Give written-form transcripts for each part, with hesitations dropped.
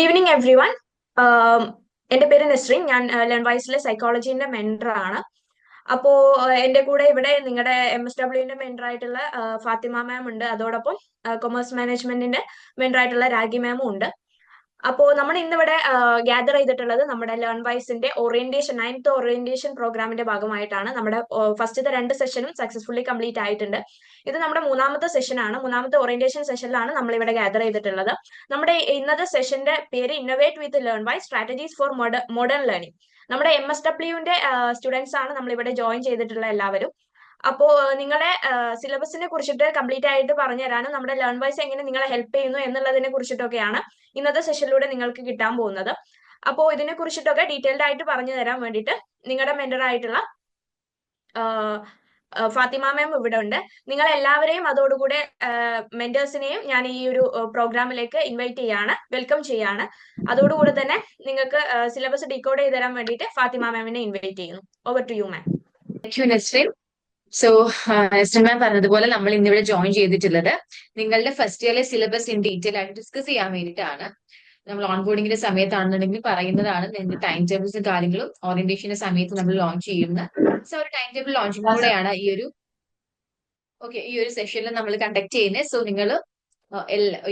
Good evening every one. എന്റെ പേര് നസ്രീൻ. ഞാൻ ലേൺവൈസിലെ സൈക്കോളജീന്റെ മെന്റർ ആണ്. അപ്പോ എന്റെ കൂടെ ഇവിടെ നിങ്ങളുടെ MSWന്റെ മെന്റർ ആയിട്ടുള്ള ഫാത്തിമ മാം ഉണ്ട്. അതോടൊപ്പം കൊമേഴ്സ് മാനേജ്മെന്റിന്റെ മെന്റർ ആയിട്ടുള്ള രാഗി മാമും ഉണ്ട്. അപ്പോ നമ്മൾ ഇന്നിവിടെ ഗ്യാദർ ചെയ്തിട്ടുള്ളത് നമ്മുടെ ലേൺവൈസിന്റെ ഓറിയന്റേഷൻ 9th ഓറിയന്റേഷൻ പ്രോഗ്രാമിന്റെ ഭാഗമായിട്ടാണ്. നമ്മുടെ ഫസ്റ്റത്തെ 2 സെഷനും സക്സസ്ഫുള്ളി കംപ്ലീറ്റ് ആയിട്ടുണ്ട്. ഇത് നമ്മുടെ മൂന്നാമത്തെ സെഷനാണ്. മൂന്നാമത്തെ ഓറിയന്റേഷൻ സെഷനിലാണ് നമ്മൾ ഇവിടെ ഗ്യാദർ ചെയ്തിട്ടുള്ളത്. നമ്മുടെ ഇന്നത്തെ സെഷന്റെ പേര് innovate with Learnwise strategies for modern learning. നമ്മുടെ MSWന്റെ സ്റ്റുഡൻസ് ആണ് നമ്മൾ ഇവിടെ ജോയിൻ ചെയ്തിട്ടുള്ള എല്ലാവരും. അപ്പോ നിങ്ങളെ സിലബസിനെ കുറിച്ചിട്ട് കംപ്ലീറ്റ് ആയിട്ട് പറഞ്ഞു തരാനും നമ്മുടെ ലേൺവൈസ് എങ്ങനെ നിങ്ങളെ ഹെൽപ്പ് ചെയ്യുന്നു എന്നുള്ളതിനെ കുറിച്ചിട്ടൊക്കെയാണ് ഇന്നത്തെ സെഷനിലൂടെ നിങ്ങൾക്ക് കിട്ടാൻ പോകുന്നത്. അപ്പോ ഇതിനെ കുറിച്ചിട്ടൊക്കെ ഡീറ്റെയിൽഡ് ആയിട്ട് പറഞ്ഞു തരാൻ വേണ്ടിയിട്ട് നിങ്ങളുടെ മെന്റർ ആയിട്ടുള്ള ഫാത്തിമ മാം ഇവിടെ ഉണ്ട്. നിങ്ങൾ എല്ലാവരെയും അതോടുകൂടെ മെന്റേഴ്സിനെയും ഞാൻ ഈ ഒരു പ്രോഗ്രാമിലേക്ക് ഇൻവൈറ്റ് ചെയ്യാണ്, വെൽക്കം ചെയ്യാണ്. അതോടുകൂടെ തന്നെ നിങ്ങൾക്ക് സിലബസ് ഡീകോഡ് ചെയ്ത് തരാൻ വേണ്ടിയിട്ട് ഫാത്തിമ മാമിനെ ഇൻവൈറ്റ് ചെയ്യുന്നു. Over to you ma'am. So Nasrin ma'am പറഞ്ഞതുപോലെ നമ്മൾ ഇന്നിവിടെ ജോയിൻ ചെയ്തിട്ടുള്ളത് നിങ്ങളുടെ ഫസ്റ്റ് ഇയറിലെ സിലബസ് ഇൻ ഡീറ്റെയിൽ ആയിട്ട് ഡിസ്കസ് ചെയ്യാൻ വേണ്ടിയിട്ടാണ്. നമ്മൾ ഓൺ ബോർഡിങ്ങിന്റെ സമയത്താണെന്നുണ്ടെങ്കിൽ പറയുന്നതാണ് നിങ്ങളുടെ ടൈം ടേബിൾസും കാര്യങ്ങളും ഓറിയന്റേഷന്റെ സമയത്ത് നമ്മൾ ലോഞ്ച് ചെയ്യുന്ന സോ ഒരു ടൈം ടേബിൾ ലോഞ്ചിങ് കൂടെയാണ് ഈ ഒരു സെഷനിൽ നമ്മൾ കണ്ടക്ട് ചെയ്യുന്നത്. സോ നിങ്ങൾ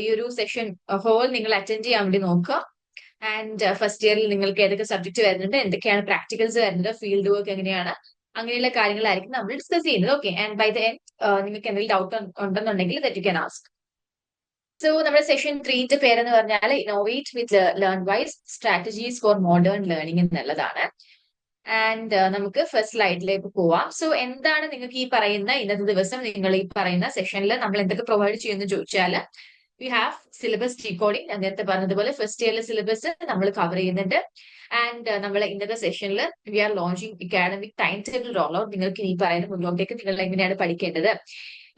ഈ ഒരു സെഷൻ ഹോൾ നിങ്ങൾ അറ്റൻഡ് ചെയ്യാൻ വേണ്ടി നോക്കുക. ആൻഡ് ഫസ്റ്റ് ഇയറിൽ നിങ്ങൾക്ക് ഏതൊക്കെ സബ്ജക്ട് വരുന്നുണ്ട്, എന്തൊക്കെയാണ് പ്രാക്ടിക്കൽസ് വരുന്നത്, ഫീൽഡ് വർക്ക് എങ്ങനെയാണ്, അങ്ങനെയുള്ള കാര്യങ്ങളായിരിക്കും നമ്മൾ ഡിസ്കസ് ചെയ്യുന്നത്. Okay, and by the end നിങ്ങൾക്ക് എന്തെങ്കിലും ഡൗട്ട് ഉണ്ടെന്നുണ്ടെങ്കിൽ that you can ask. So നമ്മുടെ സെഷൻ 3ന്റെ പേരെന്ന് പറഞ്ഞാൽ innovate with Learnwise strategies for modern learning എന്നുള്ളതാണ്. ആൻഡ് നമുക്ക് ഫസ്റ്റ് സ്ലൈഡിലേക്ക് പോവാം. സോ എന്താണ് നിങ്ങൾക്ക് ഈ പറയുന്ന ഇന്നത്തെ ദിവസം നിങ്ങൾ ഈ പറയുന്ന സെഷനിൽ നമ്മൾ എന്തൊക്കെ പ്രൊവൈഡ് ചെയ്യുമെന്ന് ചോദിച്ചാൽ വി ഹാവ് സിലബസ് ഡീകോഡിംഗ്. ഞാൻ നേരത്തെ പറഞ്ഞതുപോലെ ഫസ്റ്റ് ഇയറിലെ സിലബസ് നമ്മൾ കവർ ചെയ്യുന്നുണ്ട്. ആൻഡ് നമ്മൾ ഇന്നത്തെ സെഷനിൽ we are launching academic time table roll out. നിങ്ങൾക്ക് ഈ പറയുന്ന മുന്നോട്ടേക്ക് നിങ്ങൾ എങ്ങനെയാണ് പഠിക്കേണ്ടത്,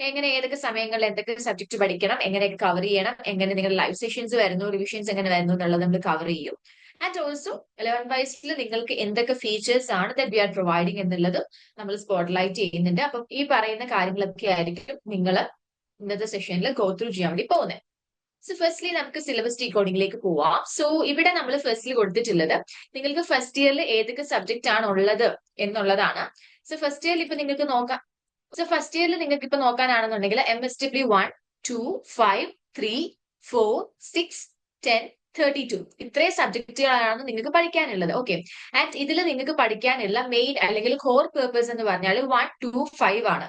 എങ്ങനെ ഏതൊക്കെ സമയങ്ങളിൽ എന്തൊക്കെ സബ്ജക്ട് പഠിക്കണം, എങ്ങനെയൊക്കെ കവർ ചെയ്യണം, എങ്ങനെ നിങ്ങൾ ലൈവ് സെഷൻസ് വരുന്നു, റിവിഷൻസ് എങ്ങനെ വരുന്നു എന്നുള്ളത് നമ്മൾ കവർ ചെയ്യും. ആൻഡ് ഓൾസോ ലേൺവൈസിൽ നിങ്ങൾക്ക് എന്തൊക്കെ ഫീച്ചേഴ്സ് ആണ് ദാറ്റ് വി ആർ പ്രൊവൈഡിങ് എന്നുള്ളത് നമ്മൾ സ്പോട്ട്ലൈറ്റ് ചെയ്യുന്നുണ്ട്. അപ്പം ഈ പറയുന്ന കാര്യങ്ങളൊക്കെ ആയിരിക്കും നിങ്ങൾ ഇന്നത്തെ സെഷനിൽ ഗോ ത്രൂ ചെയ്യാൻ വേണ്ടി പോകുന്നത്. സോ ഫസ്റ്റ്ലി നമുക്ക് സിലബസ് ഡീകോഡിംഗിലേക്ക് പോവാം. സോ ഇവിടെ നമ്മൾ ഫസ്റ്റ്ലി കൊടുത്തിട്ടുള്ളത് നിങ്ങൾക്ക് ഫസ്റ്റ് ഇയറിൽ ഏതൊക്കെ സബ്ജക്ട് ആണ് ഉള്ളത് എന്നുള്ളതാണ്. സോ ഫസ്റ്റ് ഇയറിൽ ഇപ്പൊ നിങ്ങൾക്ക് നോക്കാം. സോ ഫസ്റ്റ് ഇയറിൽ നിങ്ങൾക്ക് ഇപ്പൊ നോക്കാനാണെന്നുണ്ടെങ്കിൽ MSW 1, 2, 5, 3, 4, 6, 10, 32 ഇത്രയും സബ്ജക്റ്റുകളാണ് നിങ്ങൾക്ക് പഠിക്കാനുള്ളത്. ഓക്കെ, ആൻഡ് ഇതിൽ നിങ്ങൾക്ക് പഠിക്കാനുള്ള മെയിൻ അല്ലെങ്കിൽ കോർ പേർപ്പസ് എന്ന് പറഞ്ഞാൽ 1, 2, 5 ആണ്.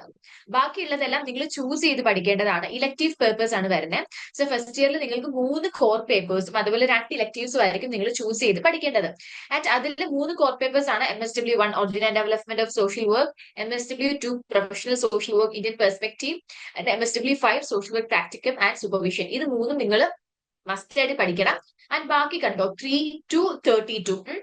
ബാക്കിയുള്ളതെല്ലാം നിങ്ങൾ ചൂസ് ചെയ്ത് പഠിക്കേണ്ടതാണ്. ഇലക്ടീവ് പേർപ്പസ് ആണ് വരുന്നത്. സോ ഫസ്റ്റ് ഇയറിൽ നിങ്ങൾക്ക് 3 കോർ പേപ്പേഴ്സും അതുപോലെ 2 ഇലക്ടീവ്സും ആയിരിക്കും നിങ്ങൾ ചൂസ് ചെയ്ത് പഠിക്കേണ്ടത്. ആൻഡ് അതിൽ 3 കോർ പേപ്പേഴ്സ് ആണ് MSW 1 original and development of social work, MSW 2 professional social work Indian perspective, and MSW 5 social work practicum and supervision. ഇത് 3 നിങ്ങൾ മസ്റ്റ് ആയിട്ട് പഠിക്കണം. ആൻഡ് ബാക്കി കണ്ടോ 3 to 32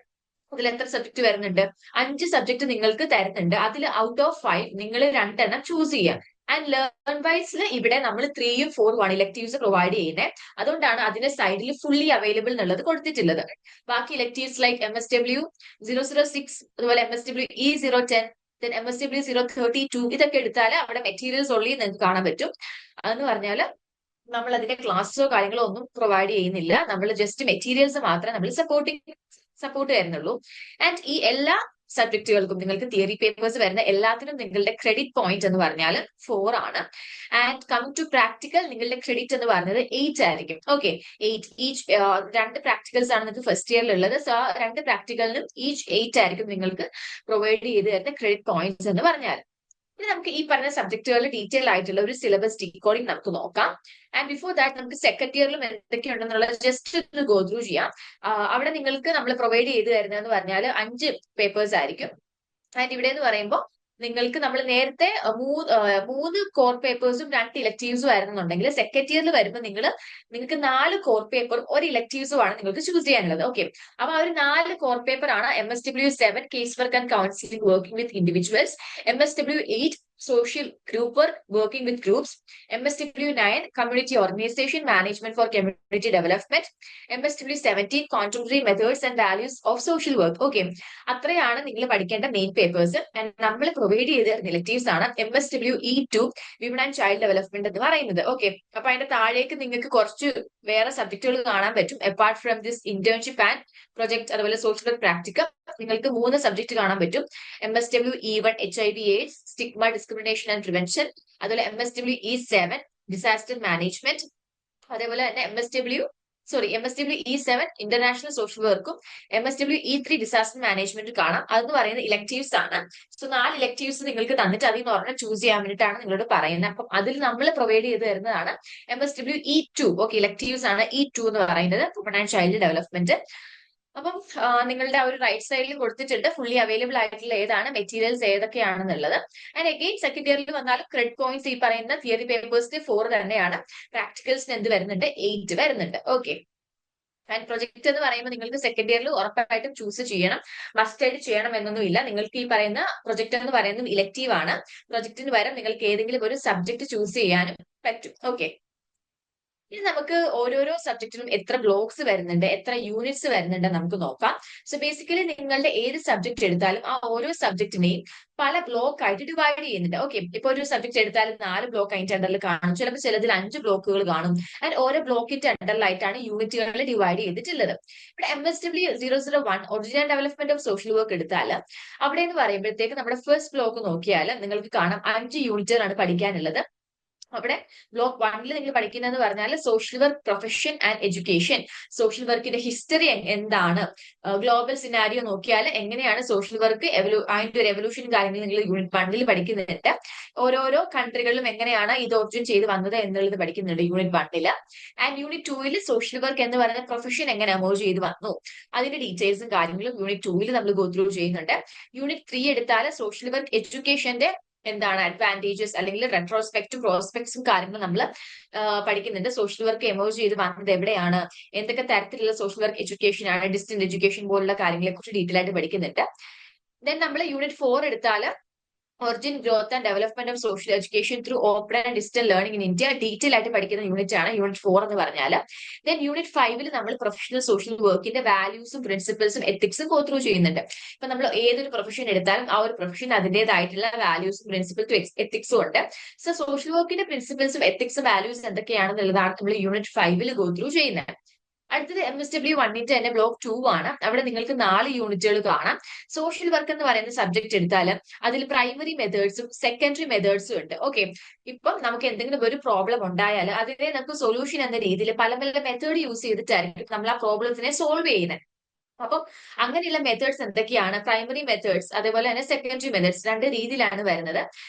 അതിൽ എത്ര സബ്ജക്ട് വരുന്നുണ്ട്? 5 സബ്ജക്ട് നിങ്ങൾക്ക് തരുന്നുണ്ട്. അതിൽ ഔട്ട് ഓഫ് 5 നിങ്ങൾ 2 എണ്ണം ചൂസ് ചെയ്യാം. ആൻഡ് ലേൺവൈസിൽ ഇവിടെ നമ്മൾ 3ഉം 4ഉം ആണ് ഇലക്ടീവ്സ് പ്രൊവൈഡ് ചെയ്യുന്നത്. അതുകൊണ്ടാണ് അതിന്റെ സൈഡിൽ ഫുള്ളി അവൈലബിൾ എന്നുള്ളത് കൊടുത്തിട്ടുള്ളത്. ബാക്കി ഇലക്ടീവ്സ് ലൈക്ക് MSW 006 അതുപോലെ MSW E010 MSW 032 ഇതൊക്കെ എടുത്താൽ അവിടെ മെറ്റീരിയൽസ് ഉള്ളി നിങ്ങൾക്ക് കാണാൻ പറ്റും. അതെന്ന് പറഞ്ഞാൽ നമ്മൾ അതിന്റെ ക്ലാസ്സോ കാര്യങ്ങളോ ഒന്നും പ്രൊവൈഡ് ചെയ്യുന്നില്ല. നമ്മൾ ജസ്റ്റ് മെറ്റീരിയൽസ് മാത്രമേ നമ്മൾ സപ്പോർട്ട് തരുന്നുള്ളൂ. ആൻഡ് ഈ എല്ലാ സബ്ജക്റ്റുകൾക്കും നിങ്ങൾക്ക് തിയറി പേപ്പേഴ്സ് വരുന്ന എല്ലാത്തിനും നിങ്ങളുടെ ക്രെഡിറ്റ് പോയിന്റ് എന്ന് പറഞ്ഞാൽ 4 ആണ്. ആൻഡ് കമ്മിങ് ടു പ്രാക്ടിക്കൽ നിങ്ങളുടെ ക്രെഡിറ്റ് എന്ന് പറഞ്ഞത് 8 ആയിരിക്കും. ഓക്കെ, 8 ഈച്ച് 2 പ്രാക്ടിക്കൽസ് ആണ് നിങ്ങൾക്ക് ഫസ്റ്റ് ഇയറിൽ ഉള്ളത്. സോ ആ 2 പ്രാക്ടിക്കലിനും ഈച്ച് 8 ആയിരിക്കും നിങ്ങൾക്ക് പ്രൊവൈഡ് ചെയ്ത് തരുന്ന ക്രെഡിറ്റ് പോയിന്റ്സ് എന്ന് പറഞ്ഞാൽ. ഇനി നമുക്ക് ഈ പറഞ്ഞ സബ്ജക്റ്റുകളിൽ ഡീറ്റെയിൽ ആയിട്ടുള്ള ഒരു സിലബസ് ഡീകോഡിംഗ് നമുക്ക് നോക്കാം. ആൻഡ് ബിഫോർ ദാറ്റ് നമുക്ക് സെക്കൻഡ് ഇയറിലും എന്തൊക്കെയുണ്ടെന്നുള്ളത് ജസ്റ്റ് ഒന്ന് ഗോ ത്രൂ ചെയ്യാം. അവിടെ നിങ്ങൾക്ക് നമ്മൾ പ്രൊവൈഡ് ചെയ്ത് തരുന്നതെന്ന് പറഞ്ഞാൽ 5 പേപ്പേഴ്സ് ആയിരിക്കും. ആൻഡ് ഇവിടെ എന്ന് പറയുമ്പോൾ നിങ്ങൾക്ക് നമ്മൾ നേരത്തെ 3 കോർ പേപ്പേഴ്സും 2 ഇലക്ടീവ്സും ആയിരുന്നുണ്ടെങ്കിൽ സെക്കൻഡ് ഇയറിൽ വരുമ്പോൾ നിങ്ങൾക്ക് 4 കോർ പേപ്പറും 1 ഇലക്ടീവ്സും ആണ് നിങ്ങൾക്ക് ചൂസ് ചെയ്യാനുള്ളത്. ഓക്കെ, അപ്പൊ ആ ഒരു 4 കോർ പേപ്പർ ആണ് MSW 7 case work and counselling working with individuals, MSW 8 social group work, working with groups. MSW9, community organization, management for community development. MSW17, contemporary methods and values of social work. Okay, അത്രയാണ് നിങ്ങൾ പഠിക്കേണ്ട main papers. നമ്മൾ provide ചെയ്ത relatives ആണ് MSW E2, women and child development എന്ന് പറയുന്നത്. Okay, അപ്പൊ അതിന്റെ താഴേക്ക് നിങ്ങൾക്ക് കുറച്ച് വേറെ സബ്ജക്റ്റുകൾ കാണാൻ പറ്റും. Apart from this internship and project, അതുപോലെ സോഷ്യൽ വർക്ക് പ്രാക്ടിക്കൽ, നിങ്ങൾക്ക് 3 സബ്ജക്ട് കാണാൻ പറ്റും. MSW E1, HIV/AIDS, stigma, discrimination and prevention. അതുപോലെ MSW E7, ഡിസാസ്റ്റർ മാനേജ്മെന്റ്. അതേപോലെ തന്നെ MSW E7 ഇന്റർനാഷണൽ സോഷ്യൽ വർക്കും MSW E3 ഡിസാസ്റ്റർ മാനേജ്മെന്റ് കാണാം. അതെന്ന് പറയുന്നത് ഇലക്ടീവ്സ് ആണ്. സോ 4 ഇലക്ടീവ്സ് നിങ്ങൾക്ക് തന്നിട്ട് അതിൽ നിന്ന് ഒരെണ്ണം ചൂസ് ചെയ്യാൻ വേണ്ടിയിട്ടാണ് നിങ്ങളോട് പറയുന്നത്. അപ്പം അതിൽ നമ്മൾ പ്രൊവൈഡ് ചെയ്ത് തരുന്നതാണ് MSW E2. ഓക്കെ, ഇലക്ടീവ്സ് ആണ് E2 എന്ന് പറയുന്നത്, വുമൺ ആൻഡ് ചൈൽഡ് ഡെവലപ്മെന്റ്. അപ്പം നിങ്ങളുടെ ആ ഒരു റൈറ്റ് സൈഡിൽ കൊടുത്തിട്ടുണ്ട് ഫുള്ളി അവൈലബിൾ ആയിട്ടുള്ള ഏതാണ് മെറ്റീരിയൽസ് ഏതൊക്കെയാണെന്നുള്ളത്. ആൻഡ് അഗെയിൻ സെക്കൻഡ് ഇയറിൽ വന്നാലും ക്രെഡിറ്റ് പോയിന്റ്സ് ഈ പറയുന്ന തിയറി പേപ്പേഴ്സിന് 4 തന്നെയാണ്. പ്രാക്ടിക്കൽസിന് എന്ത് വരുന്നുണ്ട്? 8 വരുന്നുണ്ട്. ഓക്കെ, ആൻഡ് പ്രൊജക്ട് എന്ന് പറയുമ്പോൾ നിങ്ങൾക്ക് സെക്കൻഡ് ഇയറിൽ ഉറപ്പായിട്ടും ചൂസ് ചെയ്യണം, മസ്റ്റ് ആയിട്ട് ചെയ്യണം എന്നൊന്നുമില്ല. നിങ്ങൾക്ക് ഈ പറയുന്ന പ്രൊജക്ട് എന്ന് പറയുന്നത് ഇലക്റ്റീവ് ആണ്. പ്രൊജക്ടിന് പകരം നിങ്ങൾക്ക് ഏതെങ്കിലും ഒരു സബ്ജക്ട് ചൂസ് ചെയ്യാനും പറ്റും. ഓക്കെ, ഇനി നമുക്ക് ഓരോരോ സബ്ജക്റ്റിനും എത്ര ബ്ലോക്സ് വരുന്നുണ്ട്, എത്ര യൂണിറ്റ്സ് വരുന്നുണ്ട് നമുക്ക് നോക്കാം. സോ ബേസിക്കലി നിങ്ങളുടെ ഏത് സബ്ജക്ട് എടുത്താലും ആ ഓരോ സബ്ജക്റ്റിനെയും പല ബ്ലോക്ക് ആയിട്ട് ഡിവൈഡ് ചെയ്യുന്നുണ്ട്. ഓക്കെ, ഇപ്പൊ ഒരു സബ്ജക്ട് എടുത്താലും 4 ബ്ലോക്ക് അതിന്റെ അണ്ടറിൽ കാണും, ചിലപ്പോൾ ചിലതിൽ 5 ബ്ലോക്കുകൾ കാണും. ആൻഡ് ഓരോ ബ്ലോക്കിന്റെ അണ്ടറിലായിട്ടാണ് യൂണിറ്റുകൾ ഡിവൈഡ് ചെയ്തിട്ടുള്ളത്. ഇവിടെ MSW001 original development of social work എടുത്താൽ അവിടെ എന്ന് പറയുമ്പോഴത്തേക്ക് നമ്മുടെ ഫസ്റ്റ് ബ്ലോക്ക് നോക്കിയാൽ നിങ്ങൾക്ക് കാണാം 5 യൂണിറ്റുകളാണ് പഠിക്കാനുള്ളത്. അവിടെ ബ്ലോക്ക് 1 നിങ്ങൾ പഠിക്കുന്നതെന്ന് പറഞ്ഞാൽ social work profession and education, social വർക്കിന്റെ ഹിസ്റ്ററി എന്താണ്, ഗ്ലോബൽ സിനാരിയോ നോക്കിയാൽ എങ്ങനെയാണ് സോഷ്യൽ വർക്ക് അതിന്റെ ഒരു എവല്യൂഷൻ കാര്യങ്ങൾ നിങ്ങൾ യൂണിറ്റ് 1 പഠിക്കുന്നുണ്ട്. ഓരോരോ കൺട്രികളിലും എങ്ങനെയാണ് ഇത് ഒറിജിൻ ചെയ്ത് വന്നത് എന്നുള്ളത് പഠിക്കുന്നുണ്ട് unit 1. And unit 2 social work എന്ന് പറയുന്ന പ്രൊഫഷൻ എങ്ങനെ എമേർജ് ചെയ്ത് വന്നു അതിന്റെ ഡീറ്റെയിൽസും കാര്യങ്ങളും യൂണിറ്റ് 2 നമ്മൾ ഗോ ത്രൂ ചെയ്യുന്നുണ്ട്. യൂണിറ്റ് 3 എടുത്താൽ സോഷ്യൽ വർക്ക് എഡ്യൂക്കേഷന്റെ എന്താണ് അഡ്വാൻറ്റേജസ് അല്ലെങ്കിൽ റെട്രോസ്പെക്റ്റും പ്രോസ്പെക്ട്സും കാര്യങ്ങൾ നമ്മൾ പഠിക്കുന്നുണ്ട്. സോഷ്യൽ വർക്ക് എമേർജ് ചെയ്ത് വന്നത് എവിടെയാണ്, എന്തൊക്കെ തരത്തിലുള്ള സോഷ്യൽ വർക്ക് എഡ്യൂക്കേഷൻ ആണ്, ഡിസ്റ്റന്റ് എഡ്യൂക്കേഷൻ പോലുള്ള കാര്യങ്ങളെ കുറിച്ച് ഡീറ്റെയിൽ ആയിട്ട് പഠിക്കുന്നുണ്ട്. ദെൻ നമ്മൾ യൂണിറ്റ് 4 എടുത്താൽ origin, growth and development of social education through open and digital learning in India detail ആയിട്ട് പഠിക്കുന്ന യൂണിറ്റ് ആണ് യൂണിറ്റ് 4 എന്ന് പറഞ്ഞാൽ. ദെൻ യൂണിറ്റ് 5 നമ്മൾ പ്രൊഫഷണൽ സോഷ്യൽ വർക്കിന്റെ വാല്യൂസും പ്രിൻസിപ്പിൾസും എത്തിക്സും ഗോ ത്രൂ ചെയ്യുന്നുണ്ട്. ഇപ്പൊ നമ്മൾ ഏതൊരു പ്രൊഫഷൻ എടുത്താലും ആ ഒരു പ്രൊഫഷൻ അതിന്റേതായിട്ടുള്ള വാല്യൂസും പ്രിൻസിപ്പിൾസും എത്തിക്സും ഉണ്ട്. സോ സോഷ്യൽ വർക്കിന്റെ പ്രിൻസിപ്പിൾസും എത്തിക്സും വാല്യൂസും എന്തൊക്കെയാണെന്നുള്ളതാണ് നമ്മൾ യൂണിറ്റ് 5 ഗോ ത്രൂ ചെയ്യുന്നത്. അടുത്തത് MSW1 തന്നെ ബ്ലോക്ക് 2 ആണ്. അവിടെ നിങ്ങൾക്ക് 4 യൂണിറ്റുകൾ കാണാം. സോഷ്യൽ വർക്ക് എന്ന് പറയുന്ന സബ്ജക്ട് എടുത്താൽ അതിൽ പ്രൈമറി മെത്തേഡ്സും സെക്കൻഡറി മെത്തേഡ്സും ഉണ്ട്. ഓക്കെ, ഇപ്പം നമുക്ക് എന്തെങ്കിലും ഒരു പ്രോബ്ലം ഉണ്ടായാൽ അതിനെ നമുക്ക് സൊല്യൂഷൻ എന്ന രീതിയിൽ പല പല മെത്തേഡ് യൂസ് ചെയ്തിട്ടായിരിക്കും നമ്മൾ ആ പ്രോബ്ലംസിനെ സോൾവ് ചെയ്യുന്നത്. അപ്പം അങ്ങനെയുള്ള മെത്തേഡ്സ് എന്തൊക്കെയാണ്? പ്രൈമറി മെത്തേഡ്സ്, അതേപോലെ തന്നെ സെക്കൻഡറി മെത്തേഡ്സ്, 2 രീതിയിലാണ് വരുന്നത്.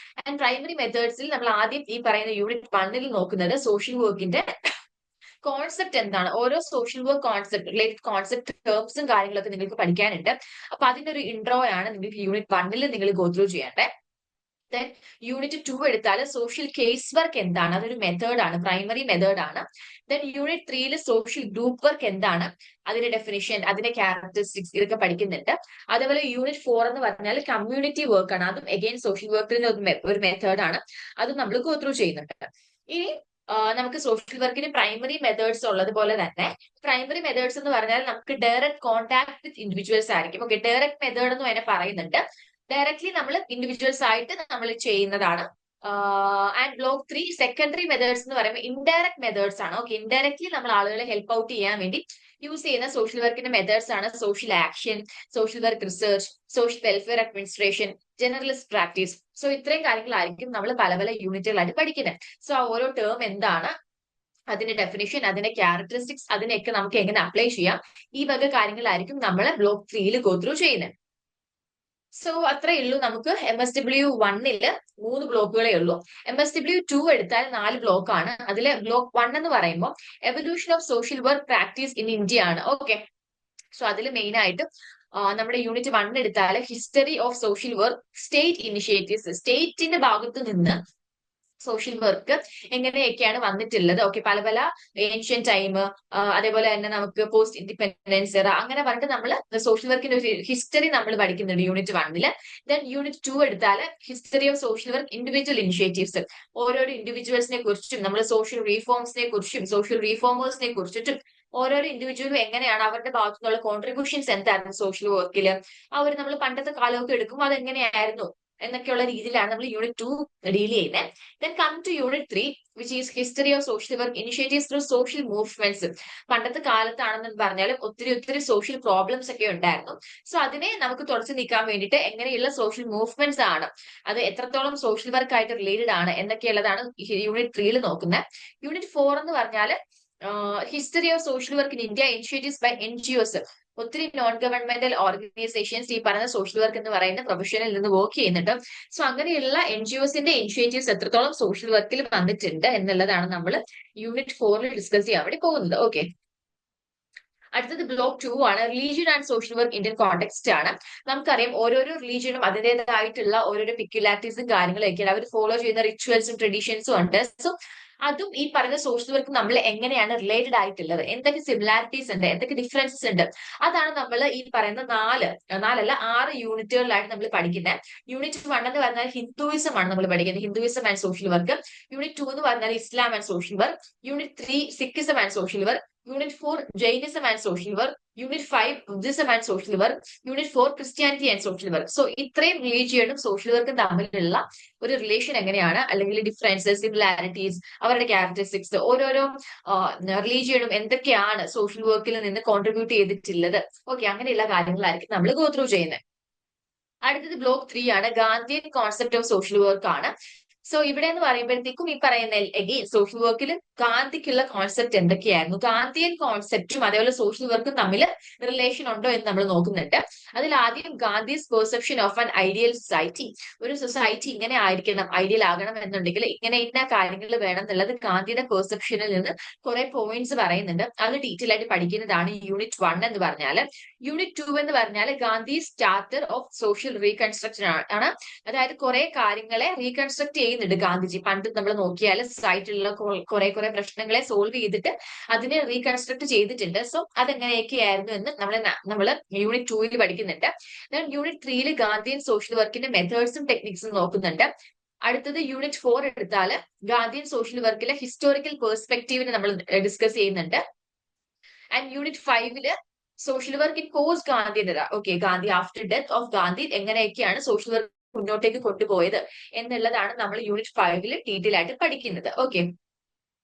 ആൻഡ് പ്രൈമറി മെത്തേഡ്സിൽ നമ്മൾ ആദ്യം ഈ പറയുന്ന യൂണിറ്റ് 1 നോക്കുന്നത് സോഷ്യൽ വർക്കിന്റെ കോൺസെപ്റ്റ് എന്താണ്, ഓരോ social work concept related concept ടേംസും കാര്യങ്ങളൊക്കെ നിങ്ങൾക്ക് പഠിക്കാനുണ്ട്. അപ്പൊ അതിന്റെ ഒരു ഇൻട്രോ ആണ് നിങ്ങൾക്ക് യൂണിറ്റ് 1 നിങ്ങൾ ഗോ ത്രൂ ചെയ്യേണ്ടത്. ദെൻ യൂണിറ്റ് 2 എടുത്താൽ സോഷ്യൽ കേസ് വർക്ക് എന്താണ്, അതൊരു മെത്തേഡാണ്, പ്രൈമറി മെത്തേഡാണ്. Then unit 3 social group work എന്താണ്, അതിന്റെ ഡെഫിനിഷൻ, അതിന്റെ ക്യാരക്ടറിസ്റ്റിക്സ് ഇതൊക്കെ പഠിക്കുന്നുണ്ട്. അതേപോലെ യൂണിറ്റ് 4 എന്ന് പറഞ്ഞാൽ കമ്മ്യൂണിറ്റി വർക്ക് ആണ്, അതും അഗെയിൻ സോഷ്യൽ വർക്കിന്റെ ഒരു മെത്തേഡാണ്, അതും നമ്മൾ ഗോ ത്രൂ ചെയ്യുന്നുണ്ട്. ഇനി നമുക്ക് സോഷ്യൽ വർക്കിന് പ്രൈമറി മെത്തേഡ്സ് ഉള്ളതുപോലെ തന്നെ പ്രൈമറി മെത്തേഡ്സ് എന്ന് പറഞ്ഞാൽ നമുക്ക് ഡയറക്റ്റ് കോൺടാക്ട് വിത്ത് ഇൻഡിവിജ്വൽസ് ആയിരിക്കും. ഓക്കെ, ഡയറക്റ്റ് മെത്തേഡ് എന്ന് തന്നെ പറയുന്നുണ്ട്. ഡയറക്ട്ലി നമ്മൾ ഇൻഡിവിജ്വൽസ് ആയിട്ട് നമ്മൾ ചെയ്യുന്നതാണ്. ആൻഡ് ബ്ലോക്ക് 3 സെക്കൻഡറി മെത്തേഡ്സ് എന്ന് പറയുമ്പോൾ ഇൻഡയറക്ട് മെത്തേഡ്സ് ആണ്. ഓക്കെ, ഇൻഡയറക്ട്ലി നമ്മൾ ആളുകളെ ഹെൽപ്പ് ഔട്ട് ചെയ്യാൻ വേണ്ടി യൂസ് ചെയ്യുന്ന സോഷ്യൽ വർക്കിന്റെ മെത്തേഡ്സ് ആണ് social action, social work research, social welfare administration, generalist practice. So ഇത്രയും കാര്യങ്ങളായിരിക്കും നമ്മൾ പല പല യൂണിറ്റുകളായിട്ട് പഠിക്കുന്നത്. സോ ആ ഓരോ ടേം എന്താണ്, അതിന്റെ ഡെഫിനിഷൻ, അതിന്റെ ക്യാരക്ടറിസ്റ്റിക്സ്, അതിനെയൊക്കെ നമുക്ക് എങ്ങനെ അപ്ലൈ ചെയ്യാം, ഈ വക കാര്യങ്ങളായിരിക്കും നമ്മൾ ബ്ലോക്ക് 3 ഗോ ത്രൂ ചെയ്യുന്നത്. സോ അത്രേ ഉള്ളൂ. നമുക്ക് MSW1 3 ബ്ലോക്കുകളേ ഉള്ളൂ. MSW2 എടുത്താൽ 4 ബ്ലോക്ക് ആണ്. അതിൽ ബ്ലോക്ക് 1 എന്ന് പറയുമ്പോൾ evolution of social work practice in India ആണ്. ഓക്കെ, സോ അതിൽ മെയിൻ ആയിട്ട് നമ്മുടെ യൂണിറ്റ് 1 എടുത്താൽ history of social work state initiatives, സ്റ്റേറ്റിന്റെ ഭാഗത്ത് നിന്ന് സോഷ്യൽ വർക്ക് എങ്ങനെയൊക്കെയാണ് വന്നിട്ടുള്ളത്. ഓക്കെ, പല പല ഏൻഷ്യൻ ടൈം, അതേപോലെ തന്നെ നമുക്ക് പോസ്റ്റ് ഇൻഡിപെൻഡൻസ് എറ, അങ്ങനെ പറഞ്ഞിട്ട് നമ്മൾ സോഷ്യൽ വർക്കിന്റെ ഒരു ഹിസ്റ്ററി നമ്മൾ പഠിക്കുന്നുണ്ട് യൂണിറ്റ് 1. ദെൻ യൂണിറ്റ് 2 എടുത്താൽ history of social work individual initiatives, ഓരോരോ ഇൻഡിവിജ്വൽസിനെ കുറിച്ചും നമ്മൾ സോഷ്യൽ റീഫോംസിനെ കുറിച്ചും സോഷ്യൽ റീഫോമേഴ്സിനെ കുറിച്ചിട്ടും ഓരോരോ ഇൻഡിവിജ്വലും എങ്ങനെയാണ് അവരുടെ ഭാഗത്തു നിന്നുള്ള കോൺട്രിബ്യൂഷൻസ് എന്തായിരുന്നു സോഷ്യൽ വർക്കിൽ, അവർ നമ്മൾ പണ്ടത്തെ കാലമൊക്കെ എടുക്കുമ്പോൾ അതെങ്ങനെയായിരുന്നു എന്നൊക്കെയുള്ള രീതിയിലാണ് നമ്മൾ യൂണിറ്റ് 2 ഡീൽ ചെയ്യുന്നത്. Then come to unit 3 which is history of social work initiatives through social movements. പണ്ടത്തെ കാലത്താണെന്ന് പറഞ്ഞാലും ഒത്തിരി സോഷ്യൽ പ്രോബ്ലംസ് ഒക്കെ ഉണ്ടായിരുന്നു. സോ അതിനെ നമുക്ക് തുടച്ചു നീക്കാൻ വേണ്ടിയിട്ട് എങ്ങനെയുള്ള സോഷ്യൽ മൂവ്മെന്റ്സ് ആണ്, അത് എത്രത്തോളം സോഷ്യൽ വർക്ക് ആയിട്ട് റിലേറ്റഡ് ആണ് എന്നൊക്കെയുള്ളതാണ് യൂണിറ്റ് 3 നോക്കുന്നത്. യൂണിറ്റ് 4 എന്ന് പറഞ്ഞാൽ history of social work in India initiatives by NGOs. ഒത്തിരി നോൺ ഗവൺമെന്റൽ ഓർഗനൈസേഷൻസ് ഈ പറയുന്ന സോഷ്യൽ വർക്ക് എന്ന് പറയുന്ന പ്രൊഫഷനിൽ നിന്ന് വർക്ക് ചെയ്യുന്നുണ്ട്. സോ അങ്ങനെയുള്ള NGOsന്റെ ഇനിഷ്യേറ്റീവ്സ് എത്രത്തോളം സോഷ്യൽ വർക്കിൽ വന്നിട്ടുണ്ട് എന്നുള്ളതാണ് നമ്മൾ യൂണിറ്റ് 4 ഡിസ്കസ് ചെയ്യാൻ വേണ്ടി പോകുന്നത്. ഓക്കെ, അടുത്തത് ബ്ലോക്ക് 2 ആണ്, religion and social work Indian context ആണ്. നമുക്കറിയാം ഓരോരോ റിലീജിയനും അതിൻ്റെതായിട്ടുള്ള ഓരോരോ പിക്യുലാരിറ്റീസും കാര്യങ്ങളൊക്കെയാണ്, അവർ ഫോളോ ചെയ്യുന്ന റിച്വൽസും ട്രഡീഷൻസും ഉണ്ട്. സോ അതും ഈ പറയുന്ന സോഷ്യൽ വർക്ക് നമ്മൾ എങ്ങനെയാണ് റിലേറ്റഡ് ആയിട്ടുള്ളത്, എന്തൊക്കെ സിമിലാരിറ്റീസ് ഉണ്ട്, എന്തൊക്കെ ഡിഫറൻസസ് ഉണ്ട്, അതാണ് നമ്മൾ ഈ പറയുന്ന 6 യൂണിറ്റുകളിലായിട്ട് നമ്മൾ പഠിക്കുന്നത്. യൂണിറ്റ് 1 എന്ന് പറഞ്ഞാൽ ഹിന്ദുയിസം ആണ് നമ്മൾ പഠിക്കുന്നത്, Hinduism and social work. Unit 2 എന്ന് പറഞ്ഞാൽ Islam and social work. Unit 3 Sikhism and social work. Unit 4 Jainism and social work. Unit 5 Buddhism and social work. Unit 4 Christianity and social work. So ഇത്രയും റിലീജിയനും social വർക്കും തമ്മിലുള്ള ഒരു relation എങ്ങനെയാണ്, അല്ലെങ്കിൽ differences, similarities, അവരുടെ ക്യാരക്ടറിസ്റ്റിക്സ്, ഓരോരോ റിലീജിയനും എന്തൊക്കെയാണ് സോഷ്യൽ വർക്കിൽ നിന്ന് കോൺട്രിബ്യൂട്ട് ചെയ്തിട്ടുള്ളത്, ഓക്കെ, അങ്ങനെയുള്ള കാര്യങ്ങളായിരിക്കും നമ്മൾ ഗോ ത്രൂ ചെയ്യുന്നത്. അടുത്തത് ബ്ലോക്ക് 3 ആണ്, Gandhian concept of social work ആണ്. സോ ഇവിടെ എന്ന് പറയുമ്പോഴത്തേക്കും ഈ പറയുന്ന അഗെയിൻ സോഷ്യൽ വർക്കിൽ ഗാന്ധിക്കുള്ള കോൺസെപ്റ്റ് എന്തൊക്കെയായിരുന്നു, ഗാന്ധിയൻ കോൺസെപ്റ്റും അതേപോലെ സോഷ്യൽ വർക്കും തമ്മിൽ റിലേഷൻ ഉണ്ടോ എന്ന് നമ്മൾ നോക്കുന്നുണ്ട്. അതിൽ ആദ്യം Gandhi's perception of an ideal society. ഒരു സൊസൈറ്റി ഇങ്ങനെ ആയിരിക്കണം, ഐഡിയൽ ആകണം എന്നുണ്ടെങ്കിൽ ഇങ്ങനെ ഇന്ന കാര്യങ്ങൾ വേണം എന്നുള്ളത് ഗാന്ധിയുടെ പെർസെപ്ഷനിൽ നിന്ന് കുറെ പോയിന്റ്സ് പറയുന്നുണ്ട്. അത് ഡീറ്റെയിൽ ആയിട്ട് പഠിക്കുന്നതാണ് യൂണിറ്റ് 1 എന്ന് പറഞ്ഞാൽ. യൂണിറ്റ് 2 എന്ന് പറഞ്ഞാൽ Gandhi starter of social reconstruction ആണ്. അതായത് കുറെ കാര്യങ്ങളെ റീകൺസ്ട്രക്ട് ചെയ്യുന്നുണ്ട് ഗാന്ധിജി. പണ്ട് നമ്മൾ നോക്കിയാൽ സൊസൈറ്റിയിലുള്ള കുറെ പ്രശ്നങ്ങളെ സോൾവ് ചെയ്തിട്ട് അതിനെ റീകൺസ്ട്രക്ട് ചെയ്തിട്ടുണ്ട്. സോ അതെങ്ങനെയൊക്കെയായിരുന്നു എന്ന് നമ്മൾ യൂണിറ്റ് 2 പഠിക്കുന്നുണ്ട്. യൂണിറ്റ് 3 ഗാന്ധിയൻ സോഷ്യൽ വർക്കിന്റെ മെത്തേഡ്സും ടെക്നിക്സും നോക്കുന്നുണ്ട്. അടുത്തത് യൂണിറ്റ് 4 എടുത്താൽ ഗാന്ധിയൻ സോഷ്യൽ വർക്കിലെ ഹിസ്റ്റോറിക്കൽ പെർസ്പെക്റ്റീവിനെ നമ്മൾ ഡിസ്കസ് ചെയ്യുന്നുണ്ട്. And unit 5 social work in post Gandhi era. Okay, Gandhi after death of Gandhi എങ്ങനെയൊക്കെയാണ് സോഷ്യൽ വർക്ക് മുന്നോട്ടേക്ക് കൊണ്ടുപോയത് എന്നുള്ളതാണ് നമ്മൾ യൂണിറ്റ് 5 ഡീറ്റെയിൽ ആയിട്ട് പഠിക്കുന്നത്. ഓക്കെ,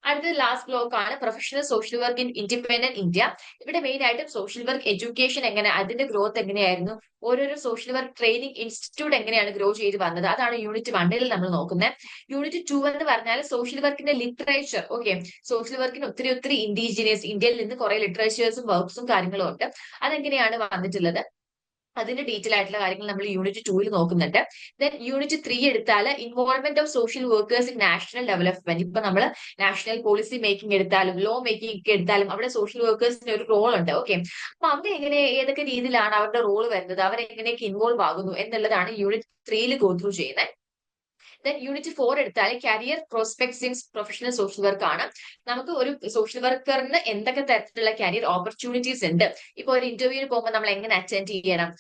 അടുത്തത് ലാസ്റ്റ് ബ്ലോക്ക് ആണ്, professional social work in independent India. ഇവിടെ മെയിൻ ആയിട്ടും സോഷ്യൽ വർക്ക് എഡ്യൂക്കേഷൻ എങ്ങനെ, അതിന്റെ ഗ്രോത്ത് എങ്ങനെയായിരുന്നു, ഓരോരോ സോഷ്യൽ വർക്ക് ട്രെയിനിങ് ഇൻസ്റ്റിറ്റ്യൂട്ട് എങ്ങനെയാണ് ഗ്രോ ചെയ്ത് വന്നത്, അതാണ് യൂണിറ്റ് 1 നമ്മൾ നോക്കുന്നത്. യൂണിറ്റ് 2 എന്ന് പറഞ്ഞാൽ സോഷ്യൽ വർക്കിന്റെ ലിറ്ററേച്ചർ. ഓക്കെ, സോഷ്യൽ വർക്കിന് ഒത്തിരി ഇൻഡിജിനിയസ് ഇന്ത്യയിൽ നിന്ന് കുറെ ലിറ്ററേച്ചേഴ്സും വർക്ക്സും കാര്യങ്ങളും ഉണ്ട്, അതെങ്ങനെയാണ് വന്നിട്ടുള്ളത്, അതിന്റെ ഡീറ്റെയിൽ ആയിട്ടുള്ള കാര്യങ്ങൾ നമ്മൾ യൂണിറ്റ് 2 നോക്കുന്നുണ്ട്. ദെൻ യൂണിറ്റ് 3 എടുത്താൽ involvement of social workers in national development. ഇപ്പൊ നമ്മൾ നാഷണൽ പോളിസി മേക്കിംഗ് എടുത്താലും ലോ മേക്കിംഗ് ഒക്കെ എടുത്താലും അവിടെ സോഷ്യൽ വർക്കേഴ്സിന് ഒരു റോൾ ഉണ്ട്. ഓക്കെ, അപ്പൊ അവിടെ ഏതൊക്കെ രീതിയിലാണ് അവരുടെ റോൾ വരുന്നത്, അവരെങ്ങനെയൊക്കെ ഇൻവോൾവ് ആകുന്നു എന്നുള്ളതാണ് യൂണിറ്റ് 3 ഗോ ത്രൂ ചെയ്യുന്നത്. ദെൻ യൂണിറ്റ് 4 എടുത്താൽ career prospects in professional social work ആണ്. നമുക്ക് ഒരു സോഷ്യൽ വർക്കറിന് എന്തൊക്കെ തരത്തിലുള്ള കരിയർ ഓപ്പർച്യൂണിറ്റീസ് ഉണ്ട്, ഇപ്പൊ ഒരു ഇന്റർവ്യൂവിന് പോകുമ്പോൾ നമ്മൾ എങ്ങനെ അറ്റൻഡ് ചെയ്യണം,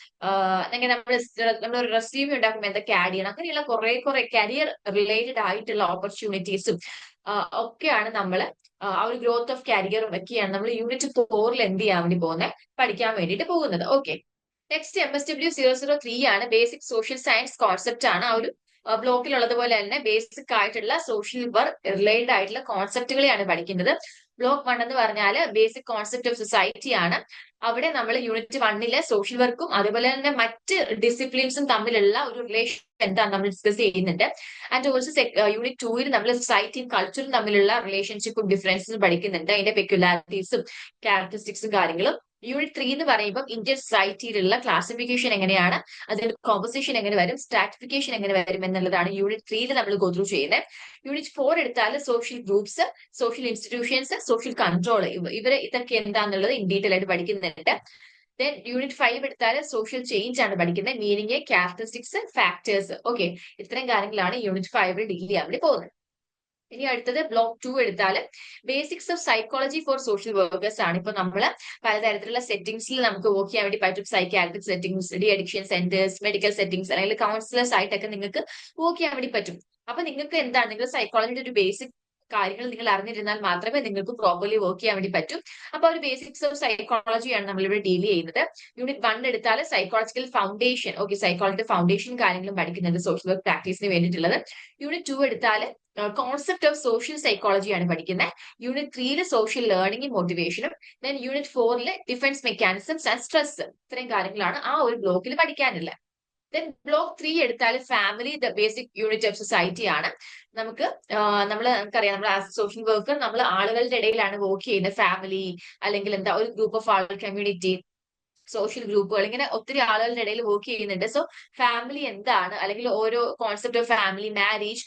അങ്ങനെ നമ്മൾ ഒരു റെസ്യൂമി ഉണ്ടാക്കുമ്പോൾ എന്തൊക്കെ ആഡ് ചെയ്യണം, അങ്ങനെയുള്ള കുറെ കരിയർ റിലേറ്റഡ് ആയിട്ടുള്ള ഓപ്പർച്യൂണിറ്റീസും ഒക്കെയാണ് നമ്മൾ ആ ഒരു ഗ്രോത്ത് ഓഫ് കരിയറും ഒക്കെയാണ് നമ്മൾ യൂണിറ്റ് 4 എന്ത് ചെയ്യാൻ വേണ്ടി പോകുന്നത്, പഠിക്കാൻ വേണ്ടിയിട്ട് പോകുന്നത്. ഓക്കെ, നെക്സ്റ്റ് MSW 003 ആണ്, ബേസിക് സോഷ്യൽ സയൻസ് കോൺസെപ്റ്റ് ആണ്. ആ ഒരു ബ്ലോക്കിലുള്ളതുപോലെ തന്നെ ബേസിക് ആയിട്ടുള്ള സോഷ്യൽ വർക്ക് റിലേറ്റഡ് ആയിട്ടുള്ള കോൺസെപ്റ്റുകളെയാണ് പഠിക്കുന്നത്. ബ്ലോക്ക് 1 എന്ന് പറഞ്ഞാൽ ബേസിക് കോൺസെപ്റ്റ് ഓഫ് സൊസൈറ്റി ആണ്. അവിടെ നമ്മൾ യൂണിറ്റ് 1 സോഷ്യൽ വർക്കും അതുപോലെ തന്നെ മറ്റ് ഡിസിപ്ലിൻസും തമ്മിലുള്ള ഒരു റിലേഷൻ എന്താണ് നമ്മൾ ഡിസ്കസ് ചെയ്യുന്നുണ്ട്. ആൻഡ് ഓൾസോ യൂണിറ്റ് 2 നമ്മൾ സൊസൈറ്റിയും കൾച്ചറും തമ്മിലുള്ള റിലേഷൻഷിപ്പും ഡിഫറൻസും പഠിക്കുന്നുണ്ട്, അതിന്റെ പെക്യുലാരിറ്റീസും ക്യാരക്ടറിസ്റ്റിക്സും കാര്യങ്ങളും. യൂണിറ്റ് 3 എന്ന് പറയുമ്പോൾ ഇന്ത്യൻ സൊസൈറ്റിയിലുള്ള ക്ലാസിഫിക്കേഷൻ എങ്ങനെയാണ്, അതിന്റെ കോമ്പോസിഷൻ എങ്ങനെ വരും, സ്ട്രാറ്റിഫിക്കേഷൻ എങ്ങനെ വരും എന്നുള്ളതാണ് യൂണിറ്റ് 3 നമ്മൾ ഗോ ത്രൂ ചെയ്യുന്നത്. യൂണിറ്റ് 4 എടുത്താൽ social groups, social institutions, social control, ഇതൊക്കെ എന്താണെന്നുള്ളത് ഇൻ ഡീറ്റെയിൽ ആയിട്ട് പഠിക്കുന്നുണ്ട്. ദെൻ യൂണിറ്റ് 5 എടുത്താൽ സോഷ്യൽ ചേഞ്ച് ആണ് പഠിക്കുന്നത്, മീനിങ്, ക്യാരക്ടറിസ്റ്റിക്സ്, ഫാക്ടേഴ്സ്. ഓക്കെ, ഇത്രയും കാര്യങ്ങളാണ് യൂണിറ്റ് 5 ഡീൽ ചെയ്യാൻ വേണ്ടി പോകുന്നത്. ഇനി അടുത്തത് ബ്ലോക്ക് 2 എടുത്താല് basics of psychology for social workers ആണ്. ഇപ്പൊ നമ്മള് പലതരത്തിലുള്ള സെറ്റിംഗ്സിൽ നമുക്ക് വർക്ക് ചെയ്യാൻ വേണ്ടി പറ്റും. Psychiatric settings, de addiction centres, medical settings, അല്ലെങ്കിൽ കൗൺസിലേഴ്സ് ആയിട്ടൊക്കെ നിങ്ങൾക്ക് വർക്ക് ചെയ്യാൻ വേണ്ടി പറ്റും. അപ്പൊ നിങ്ങൾക്ക് എന്താണ്, നിങ്ങൾ സൈക്കോളജിയുടെ ഒരു ബേസിക് കാര്യങ്ങൾ നിങ്ങൾ അറിഞ്ഞിരുന്നാൽ മാത്രമേ നിങ്ങൾക്ക് പ്രോപ്പർലി വർക്ക് ചെയ്യാൻ വേണ്ടി പറ്റൂ. അപ്പൊ ഒരു ബേസിക്സ് ഓഫ് സൈക്കോളജിയാണ് നമ്മൾ ഇവിടെ ഡീൽ ചെയ്യുന്നത്. യൂണിറ്റ് 1 എടുത്താൽ psychological foundation, okay, psychological foundation കാര്യങ്ങളും പഠിക്കുന്നുണ്ട് സോഷ്യൽ വർക്ക് പ്രാക്ടീസിന് വേണ്ടിയിട്ടുള്ളത്. യൂണിറ്റ് 2 എടുത്താൽ കോൺസെപ്റ്റ് ഓഫ് സോഷ്യൽ സൈക്കോളജി ആണ് പഠിക്കുന്നത്. യൂണിറ്റ് 3 സോഷ്യൽ ലേണിംഗും മോട്ടിവേഷനും. Then unit 4 defence mechanisms and stress. ഇത്രയും കാര്യങ്ങളാണ് ആ ഒരു ബ്ലോക്കിൽ പഠിക്കാനുള്ളത്. ദെൻ ബ്ലോക്ക് 3 എടുത്താൽ family the basic unit of society ആണ്. നമുക്കറിയാം, നമ്മൾ ആസ് സോഷ്യൽ വർക്കർ നമ്മൾ ആളുകളുടെ ഇടയിലാണ് വർക്ക് ചെയ്യുന്നത്. ഫാമിലി അല്ലെങ്കിൽ എന്താ ഒരു group of all, community, social ഗ്രൂപ്പുകൾ, ഇങ്ങനെ ഒത്തിരി ആളുകളുടെ ഇടയിൽ വർക്ക് ചെയ്യുന്നുണ്ട്. സോ ഫാമിലി എന്താണ്, അല്ലെങ്കിൽ ഓരോ കോൺസെപ്റ്റ് ഓഫ് ഫാമിലി, മാരേജ്,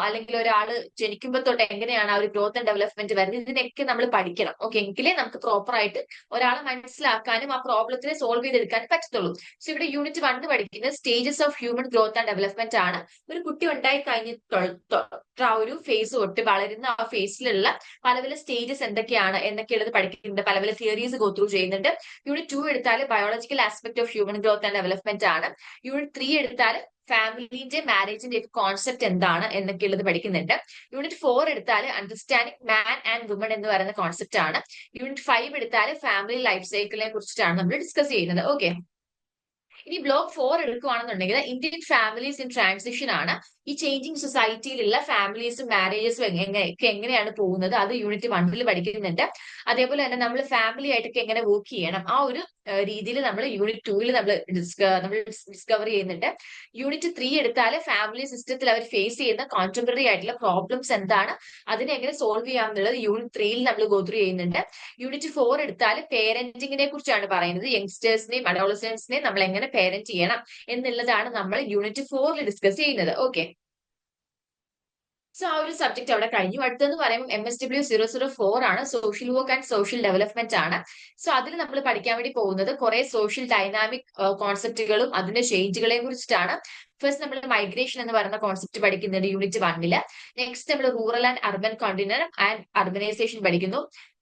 അല്ലെങ്കിൽ ഒരാൾ ജനിക്കുമ്പോൾ തൊട്ട് എങ്ങനെയാണ് ആ ഒരു ഗ്രോത്ത് ആൻഡ് ഡെവലപ്മെന്റ് വരുന്നത്, ഇതിനൊക്കെ നമ്മൾ പഠിക്കണം. ഓക്കെ, എങ്കിലേ നമുക്ക് പ്രോപ്പർ ആയിട്ട് ഒരാളെ മനസ്സിലാക്കാനും ആ പ്രോബ്ലത്തിനെ സോൾവ് ചെയ്തെടുക്കാനും പറ്റത്തുള്ളൂ. സോ ഇവിടെ യൂണിറ്റ് 1 പഠിക്കുന്നത് stages of human growth and development ആണ്. ഒരു കുട്ടി ഉണ്ടായി കഴിഞ്ഞിട്ട് ആ ഒരു ഫേസ് തൊട്ട് വളരുന്ന ആ ഫേസിലുള്ള പല പല സ്റ്റേജസ് എന്തൊക്കെയാണ് എന്നൊക്കെയുള്ളത് പഠിക്കുന്നുണ്ട്. പല പല തിയറീസ് ഗോ ത്രൂ ചെയ്യുന്നുണ്ട്. യൂണിറ്റ് 2 എടുത്താൽ biological aspect of human growth and development ആണ്. യൂണിറ്റ് 3 എടുത്താൽ ഫാമിലിന്റെ മാരേജിന്റെ ഒക്കെ കോൺസെപ്റ്റ് എന്താണ് എന്നൊക്കെയുള്ളത് പഠിക്കുന്നുണ്ട്. യൂണിറ്റ് 4 എടുത്താൽ അണ്ടർസ്റ്റാൻഡിങ് മാൻ ആൻഡ് വുമൺ എന്ന് പറയുന്ന കോൺസെപ്റ്റ് ആണ്. യൂണിറ്റ് 5 എടുത്താൽ ഫാമിലി ലൈഫ് സൈക്കിളിനെ കുറിച്ചിട്ടാണ് നമ്മൾ ഡിസ്കസ് ചെയ്യുന്നത്. ഓക്കെ, ഇനി ബ്ലോക്ക് 4 എടുക്കുകയാണെന്നുണ്ടെങ്കിൽ ഇന്ത്യൻ ഫാമിലീസ് ഇൻ ട്രാൻസിഷൻ ആണ്. ഈ ചേഞ്ചിങ് സൊസൈറ്റിയിലുള്ള ഫാമിലീസും മാരേജസും എങ്ങനെയാണ് പോകുന്നത്, അത് യൂണിറ്റ് 1 പഠിക്കുന്നുണ്ട്. അതേപോലെ തന്നെ നമ്മൾ ഫാമിലി ആയിട്ടൊക്കെ എങ്ങനെ വർക്ക് ചെയ്യണം, ആ ഒരു രീതിയിൽ നമ്മൾ യൂണിറ്റ് 2 നമ്മൾ ഡിസ്കവർ ചെയ്യുന്നുണ്ട്. യൂണിറ്റ് 3 എടുത്താൽ ഫാമിലി സിസ്റ്റത്തിൽ അവർ ഫേസ് ചെയ്യുന്ന കോൺടെമ്പററി ആയിട്ടുള്ള പ്രോബ്ലംസ് എന്താണ്, അതിനെ എങ്ങനെ സോൾവ് ചെയ്യാമെന്നുള്ളത് യൂണിറ്റ് 3 നമ്മൾ ഗോ ത്രൂ ചെയ്യുന്നുണ്ട്. യൂണിറ്റ് 4 എടുത്താൽ പേരന്റിങ്ങിനെ കുറിച്ചാണ് പറയുന്നത്. യങ്സ്റ്റേഴ്സിനെയും അഡോളസൻസിനെയും നമ്മൾ എങ്ങനെ പേരന്റ് ചെയ്യണം എന്നുള്ളതാണ് നമ്മൾ യൂണിറ്റ് 4 ഡിസ്കസ് ചെയ്യുന്നത്. ഓക്കെ, സോ ആ ഒരു സബ്ജക്ട് അവിടെ കഴിഞ്ഞു. അടുത്തെന്ന് പറയുമ്പോൾ MSW004 ആണ്, social work and social development ആണ്. സോ അതിൽ നമ്മൾ പഠിക്കാൻ വേണ്ടി പോകുന്നത് കുറെ സോഷ്യൽ ഡൈനാമിക് കോൺസെപ്റ്റുകളും അതിന്റെ ചേഞ്ചുകളെയും കുറിച്ചിട്ടാണ്. ഫസ്റ്റ് നമ്മൾ മൈഗ്രേഷൻ എന്ന് പറയുന്ന കോൺസെപ്റ്റ് പഠിക്കുന്നുണ്ട് യൂണിറ്റ് 1. നെക്സ്റ്റ് നമ്മൾ rural and urban continuum and urbanisation പഠിക്കുന്നു.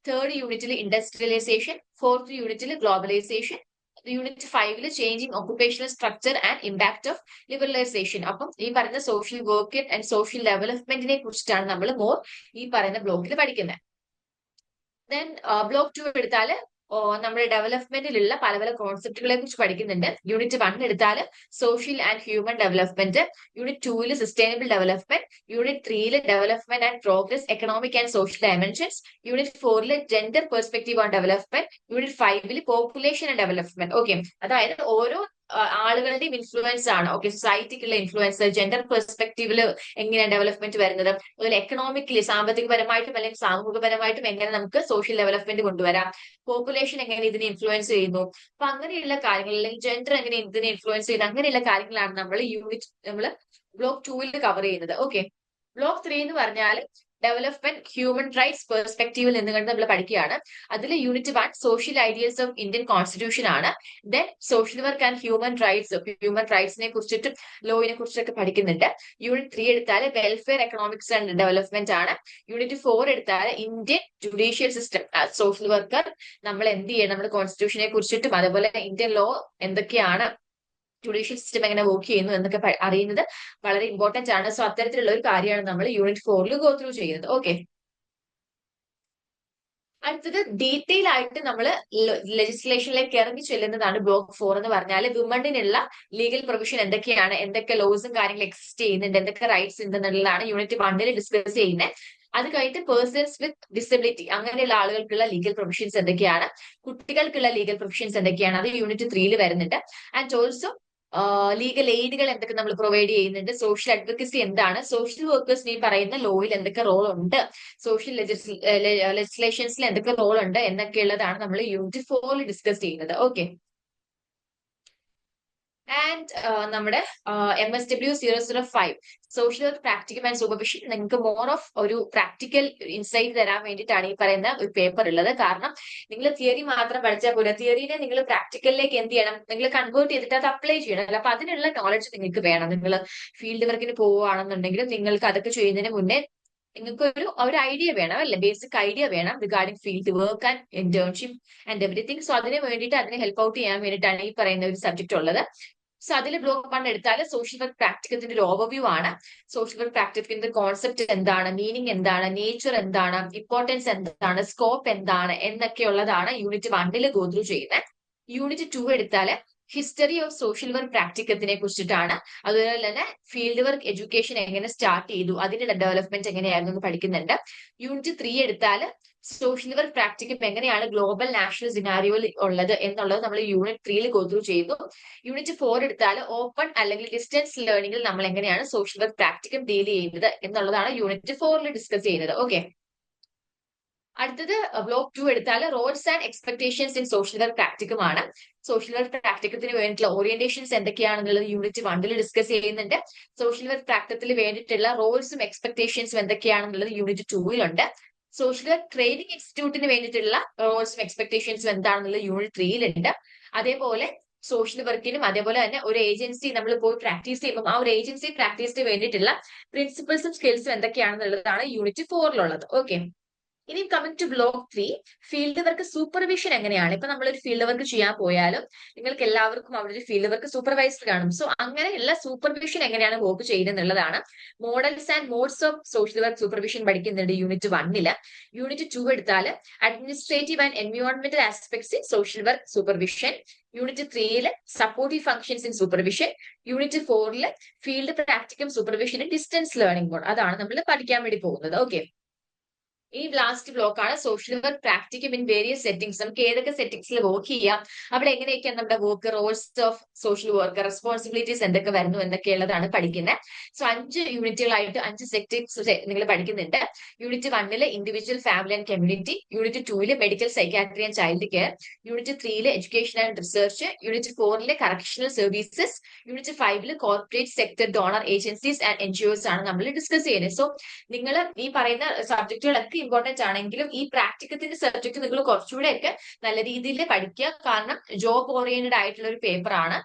തേർഡ് യൂണിറ്റിൽ ഇൻഡസ്ട്രിയലൈസേഷൻ. ഫോർത്ത് യൂണിറ്റിൽ globalisation. Unit 5 changing occupational structure and impact of liberalisation. അപ്പം ഈ പറയുന്ന സോഷ്യൽ വർക്ക് ആൻഡ് സോഷ്യൽ ഡെവലപ്മെന്റിനെ കുറിച്ചിട്ടാണ് നമ്മൾ മോർ ഈ പറയുന്ന ബ്ലോക്കിൽ പഠിക്കുന്നത്. ദെൻ ബ്ലോക്ക് 2 എടുത്താൽ നമ്മുടെ ഡെവലപ്മെന്റിലുള്ള പല പല കോൺസെപ്റ്റുകളെ കുറിച്ച് പഠിക്കുന്നുണ്ട്. യൂണിറ്റ് 1 എടുത്താൽ social and human development. Unit 2 sustainable development. Unit 3 development and progress, economic and social dimensions. Unit 4 gender perspective on development. Unit 5 population and development. Okay, അതായത് ഓരോ ആളുകളുടെയും ഇൻഫ്ലുവൻസ് ആണ്. ഓക്കെ, സൊസൈറ്റിക്കുള്ള ഇൻഫ്ലുവൻസ്, ജെൻഡർ പെർസ്പെക്റ്റീവില് എങ്ങനെയാണ് ഡെവലപ്മെന്റ് വരുന്നത്, അതുപോലെ economically സാമ്പത്തികപരമായിട്ടും അല്ലെങ്കിൽ സാമൂഹികപരമായിട്ടും എങ്ങനെ നമുക്ക് സോഷ്യൽ ഡെവലപ്മെന്റ് കൊണ്ടുവരാം, പോപ്പുലേഷൻ എങ്ങനെ ഇതിനെ ഇൻഫ്ലുവൻസ് ചെയ്യുന്നു, അപ്പൊ അങ്ങനെയുള്ള കാര്യങ്ങൾ, അല്ലെങ്കിൽ ജെൻഡർ എങ്ങനെ ഇതിനെ ഇൻഫ്ലുവൻസ് ചെയ്യുന്നു, അങ്ങനെയുള്ള കാര്യങ്ങളാണ് നമ്മൾ ബ്ലോക്ക് 2 കവർ ചെയ്യുന്നത്. ഓക്കെ, ബ്ലോക്ക് 3 എന്ന് പറഞ്ഞാൽ ഡെവലപ്മെന്റ് ഹ്യൂമൻ റൈറ്റ്സ് പെർസ്പെക്റ്റീവിൽ നിന്നുകൊണ്ട് നമ്മൾ പഠിക്കുകയാണ്. അതിൽ unit 1 social ideals of Indian constitution ആണ്. Then social work and human റൈറ്റ്സിനെ കുറിച്ചിട്ടും ലോയിനെ കുറിച്ചൊക്കെ പഠിക്കുന്നുണ്ട്. യൂണിറ്റ് 3 എടുത്താൽ വെൽഫെയർ, എക്കണോമിക്സ് ആൻഡ് ഡെവലപ്മെന്റ് ആണ്. യൂണിറ്റ് 4 എടുത്താൽ Indian judicial system. Social worker നമ്മൾ എന്ത് ചെയ്യണം, നമ്മുടെ കോൺസ്റ്റിറ്റ്യൂഷനെ കുറിച്ചിട്ടും അതുപോലെ ഇന്ത്യൻ ലോ എന്തൊക്കെയാണ്, ജുഡീഷ്യൽ സിസ്റ്റം എങ്ങനെ വർക്ക് ചെയ്യുന്നു എന്നൊക്കെ അറിയുന്നത് വളരെ ഇമ്പോർട്ടന്റ് ആണ്. സോ അത്തരത്തിലുള്ള ഒരു കാര്യമാണ് നമ്മൾ യൂണിറ്റ് 4 ഗോ ത്രൂ ചെയ്യുന്നത്. ഓക്കെ, അടുത്തത് ഡീറ്റെയിൽ ആയിട്ട് നമ്മൾ ലെജിസ്ലേഷനിലേക്ക് ഇറങ്ങി ചെല്ലുന്നതാണ് ബ്ലോക്ക് 4 എന്ന് പറഞ്ഞാൽ. വിമണിനുള്ള ലീഗൽ പ്രൊവിഷൻ എന്തൊക്കെയാണ്, എന്തൊക്കെ ലോസും കാര്യങ്ങളും എക്സിസ്റ്റ് ചെയ്യുന്നുണ്ട്, എന്തൊക്കെ റൈറ്റ്സ് ഉണ്ടെന്നുള്ളതാണ് യൂണിറ്റ് 1 ഡിസ്കസ് ചെയ്യുന്നത്. അത് കഴിഞ്ഞിട്ട് പേഴ്സൺസ് വിത്ത് ഡിസബിലിറ്റി, അങ്ങനെയുള്ള ആളുകൾക്കുള്ള ലീഗൽ പ്രൊവിഷൻസ് എന്തൊക്കെയാണ്, കുട്ടികൾക്കുള്ള ലീഗൽ പ്രൊവിഷൻസ് എന്തൊക്കെയാണ്, അത് യൂണിറ്റ് 3 വരുന്നുണ്ട്. ആൻഡ് ഓൾസോ ലീഗൽ എയ്ഡുകൾ എന്തൊക്കെ നമ്മൾ പ്രൊവൈഡ് ചെയ്യുന്നുണ്ട്, സോഷ്യൽ അഡ്വക്കസി എന്താണ്, സോഷ്യൽ വർക്കേഴ്സിന് ഈ പറയുന്ന ലോയിൽ എന്തൊക്കെ റോൾ ഉണ്ട്, സോഷ്യൽ ലെജിസ്ലേഷൻസിൽ എന്തൊക്കെ റോൾ ഉണ്ട് എന്നൊക്കെ ഉള്ളതാണ് നമ്മൾ യൂണിറ്റ് 4 ഡിസ്കസ് ചെയ്യുന്നത്. ഓക്കെ, ആൻഡ് നമ്മുടെ MSW005 social work practical and supervision, നിങ്ങൾക്ക് മോർ ഓഫ് ഒരു പ്രാക്ടിക്കൽ ഇൻസൈറ്റ് തരാൻ വേണ്ടിയിട്ടാണ് ഈ പറയുന്ന ഒരു പേപ്പർ ഉള്ളത്. കാരണം നിങ്ങൾ തിയറി മാത്രം പഠിച്ചാൽ പോരാ, തിയറിനെ നിങ്ങൾ പ്രാക്ടിക്കലിലേക്ക് എന്ത് ചെയ്യണം, നിങ്ങൾ കൺവേർട്ട് ചെയ്തിട്ട് അത് അപ്ലൈ ചെയ്യണം. അപ്പൊ അതിനുള്ള നോളജ് നിങ്ങൾക്ക് വേണം. നിങ്ങൾ ഫീൽഡ് വർക്കിന് പോവുകയാണെന്നുണ്ടെങ്കിലും നിങ്ങൾക്ക് അതൊക്കെ ചെയ്യുന്നതിന് മുന്നേ നിങ്ങൾക്ക് ഒരു ഐഡിയ വേണം അല്ലെ, ബേസിക് ഐഡിയ വേണം regarding field work and internship and everything. So അതിന് വേണ്ടിയിട്ട് അതിനെ ഹെൽപ്പ് ഔട്ട് ചെയ്യാൻ വേണ്ടിയിട്ടാണ് ഈ പറയുന്ന ഒരു സബ്ജക്ട് ഉള്ളത്. സോ അതിൽ ബ്ലോക്ക് 1 എടുത്താൽ സോഷ്യൽ വർക്ക് പ്രാക്ടിക്കത്തിന്റെ ഒരു ഓവർവ്യൂ ആണ്. സോഷ്യൽ വർക്ക് പ്രാക്ടിക്കത്തിന്റെ കോൺസെപ്റ്റ് എന്താണ്, മീനിങ് എന്താണ്, നേച്ചർ എന്താണ്, ഇമ്പോർട്ടൻസ് എന്താണ്, സ്കോപ്പ് എന്താണ് എന്നൊക്കെയുള്ളതാണ് യൂണിറ്റ് 1 ഗോ ത്രൂ ചെയ്യുന്നത്. യൂണിറ്റ് 2 എടുത്താല് ഹിസ്റ്ററി ഓഫ് സോഷ്യൽ വർക്ക് പ്രാക്ടിക്കത്തിനെ കുറിച്ചിട്ടാണ്. അതുപോലെ തന്നെ ഫീൽഡ് വർക്ക് എഡ്യൂക്കേഷൻ എങ്ങനെ സ്റ്റാർട്ട് ചെയ്തു, അതിന്റെ ഡെവലപ്മെന്റ് എങ്ങനെയായിരുന്നു എന്ന് പഠിക്കുന്നുണ്ട്. യൂണിറ്റ് 3 എടുത്താൽ സോഷ്യൽ വർക്ക് പ്രാക്ടിക്കം എങ്ങനെയാണ് ഗ്ലോബൽ നാഷണൽ സിനാരിയോയിൽ ഉള്ളത് എന്നുള്ളത് നമ്മൾ യൂണിറ്റ് 3 ഗോ ത്രൂ ചെയ്തു. യൂണിറ്റ് 4 എടുത്താൽ ഓപ്പൺ അല്ലെങ്കിൽ ഡിസ്റ്റൻസ് ലേണിംഗിൽ നമ്മൾ എങ്ങനെയാണ് സോഷ്യൽ വർക്ക് പ്രാക്ടിക്കം ഡീൽ ചെയ്യുന്നത് എന്നുള്ളതാണ് യൂണിറ്റ് 4 ഡിസ്കസ് ചെയ്യുന്നത്. ഓക്കെ, അടുത്തത് ബ്ലോക്ക് 2 എടുത്താൽ roles and expectations in social work practicum ആണ്. സോഷ്യൽ വർക്ക് പ്രാക്ടിക്കത്തിന് വേണ്ടിയിട്ടുള്ള ഓറിയന്റേഷൻസ് എന്തൊക്കെയാണെന്നുള്ളത് യൂണിറ്റ് 1 ഡിസ്കസ് ചെയ്യുന്നുണ്ട്. സോഷ്യൽ വർക്ക് പ്രാക്ടിക്കത്തിന് വേണ്ടിയിട്ടുള്ള റോൾസും എക്സ്പെക്ടേഷൻസും എന്തൊക്കെയാണെന്നുള്ളത് യൂണിറ്റ് 2 ഉണ്ട്. സോഷ്യൽ വർക്ക് ട്രെയിനിങ് ഇൻസ്റ്റിറ്റ്യൂട്ടിന് വേണ്ടിയിട്ടുള്ള റോൾസും എക്സ്പെക്ടേഷൻസും എന്താണെന്നുള്ളത് യൂണിറ്റ് 3 ഉണ്ട്. അതേപോലെ സോഷ്യൽ വർക്കിനും അതേപോലെ തന്നെ ഒരു ഏജൻസി നമ്മൾ പോയി പ്രാക്ടീസ് ചെയ്യുമ്പോൾ ആ ഒരു ഏജൻസി പ്രാക്ടീസിന് വേണ്ടിയിട്ടുള്ള പ്രിൻസിപ്പിൾസും സ്കിൽസും എന്തൊക്കെയാണെന്നുള്ളതാണ് യൂണിറ്റ് 4 ഓക്കെ, ഇനി coming to block 3, field work supervision എങ്ങനെയാണ്. ഇപ്പൊ നമ്മളൊരു ഫീൽഡ് വർക്ക് ചെയ്യാൻ പോയാലും നിങ്ങൾക്ക് എല്ലാവർക്കും അവിടെ ഒരു ഫീൽഡ് വർക്ക് സൂപ്പർവൈസർ കാണും. സോ അങ്ങനെയുള്ള സൂപ്പർവിഷൻ എങ്ങനെയാണ് വർക്ക് ചെയ്യുന്നത് എന്നുള്ളതാണ്. Models and modes of social work supervision പഠിക്കുന്നുണ്ട് യൂണിറ്റ് 1. യൂണിറ്റ് 2 എടുത്താൽ അഡ്മിനിസ്ട്രേറ്റീവ് ആൻഡ് എൻവയോൺമെന്റൽ aspects in social work supervision. Unit 3 supportive functions in supervision. Unit 4 field practicum supervision distance learning mode. അതാണ് നമ്മൾ പഠിക്കാൻ വേണ്ടി പോകുന്നത്. ഓക്കെ, ഈ ലാസ്റ്റ് ബ്ലോക്ക് ആണ് social work practicum in various settings. നമുക്ക് ഏതൊക്കെ സെറ്റിംഗ്സിൽ വർക്ക് ചെയ്യാം, അവിടെ എങ്ങനെയൊക്കെയാണ് നമ്മുടെ work, Rolls of social work, responsibilities എന്തൊക്കെ വരുന്നു എന്നൊക്കെയുള്ളതാണ് പഠിക്കുന്നത്. സോ 5 യൂണിറ്റുകളായിട്ട് 5 സെറ്റിംഗ്സ് നിങ്ങൾ പഠിക്കുന്നുണ്ട്. Unit 1 individual, family and community. Unit 2 medical, psychiatry and child care. Unit 3 education and research. Unit 4 correctional services. Unit 5 corporate sector, donor agencies and NGOs ആണ് നമ്മൾ discuss ചെയ്യുന്നത്. So നിങ്ങൾ ഈ പറയുന്ന സബ്ജക്റ്റുകളൊക്കെ ഇമ്പോർട്ടന്റ് ആണെങ്കിലും ഈ പ്രാക്ടിക്കത്തിന്റെ സബ്ജക്ട് നിങ്ങൾ കുറച്ചുകൂടെ ഒക്കെ നല്ല രീതിയിൽ പഠിക്കുക. കാരണം ജോബ് ഓറിയന്റഡ് ആയിട്ടുള്ള ഒരു പേപ്പറാണ്,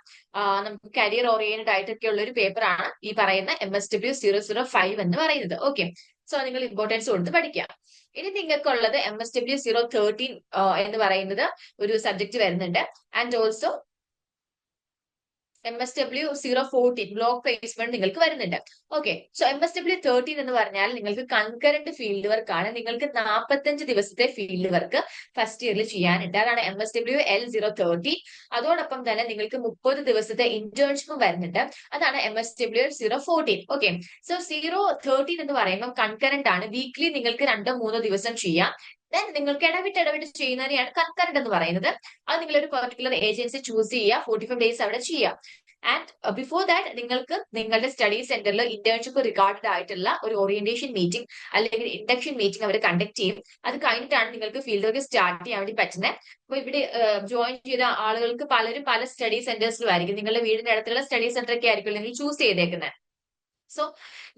നമുക്ക് കരിയർ ഓറിയന്റഡ് ആയിട്ടൊക്കെ ഉള്ള ഒരു പേപ്പറാണ് ഈ പറയുന്ന MSW 005 എന്ന് പറയുന്നത്. ഓക്കെ, സോ നിങ്ങൾ ഇമ്പോർട്ടൻസ് കൊടുത്ത് പഠിക്കുക. ഇനി നിങ്ങൾക്കുള്ളത് MSW 013 എന്ന് പറയുന്നത് ഒരു സബ്ജക്ട് വരുന്നുണ്ട്. And also MSW 014 block placement നിങ്ങൾക്ക് വരുന്നുണ്ട്. ഓക്കെ, സോ MSW 13 എന്ന് പറഞ്ഞാൽ നിങ്ങൾക്ക് കൺകറന്റ് ഫീൽഡ് വർക്ക് ആണ്. നിങ്ങൾക്ക് 45 ദിവസത്തെ ഫീൽഡ് വർക്ക് ഫസ്റ്റ് ഇയറിൽ ചെയ്യാനുണ്ട്. അതാണ് MSW L013. അതോടൊപ്പം തന്നെ നിങ്ങൾക്ക് 30 ദിവസത്തെ ഇന്റേൺഷിപ്പ് വരുന്നുണ്ട്. അതാണ് MSW 014. ഓക്കെ, സോ 013 എന്ന് പറയുമ്പോൾ കൺകറന്റ് ആണ്. വീക്ക്ലി നിങ്ങൾക്ക് 2-3 ദിവസം ചെയ്യാം. ദെൻ നിങ്ങൾക്ക് ഇടവിട്ട് ചെയ്യുന്നതിനെയാണ് കൺകറന്റ് എന്ന് പറയുന്നത്. അത് നിങ്ങൾ ഒരു പെർട്ടിക്കുലർ ഏജൻസി ചൂസ് ചെയ്യുക, 45 ഡേയ്സ് അവിടെ ചെയ്യാം. ആൻഡ് ബിഫോർ ദാറ്റ് നിങ്ങൾക്ക് നിങ്ങളുടെ സ്റ്റഡി സെന്ററിൽ ഇന്റേൺഷിപ്പ് റിഗാർഡഡ് ആയിട്ടുള്ള ഒരു ഓറിയന്റേഷൻ മീറ്റിംഗ് അല്ലെങ്കിൽ ഇൻഡക്ഷൻ മീറ്റിംഗ് അവർ കണ്ടക്ട് ചെയ്യും. അത് കഴിഞ്ഞിട്ടാണ് നിങ്ങൾക്ക് ഫീൽഡ് വർക്ക് സ്റ്റാർട്ട് ചെയ്യാൻ വേണ്ടി പറ്റുന്നത്. അപ്പൊ ഇവിടെ ജോയിൻ ചെയ്ത ആളുകൾക്ക് പലരും പല സ്റ്റഡി സെന്റേഴ്സിലും ആയിരിക്കും. നിങ്ങളുടെ വീടിന്റെ അടുത്തുള്ള സ്റ്റഡി സെന്റർ ഒക്കെ ആയിരിക്കും നിങ്ങൾ ചൂസ് ചെയ്തേക്കുന്നത്. സോ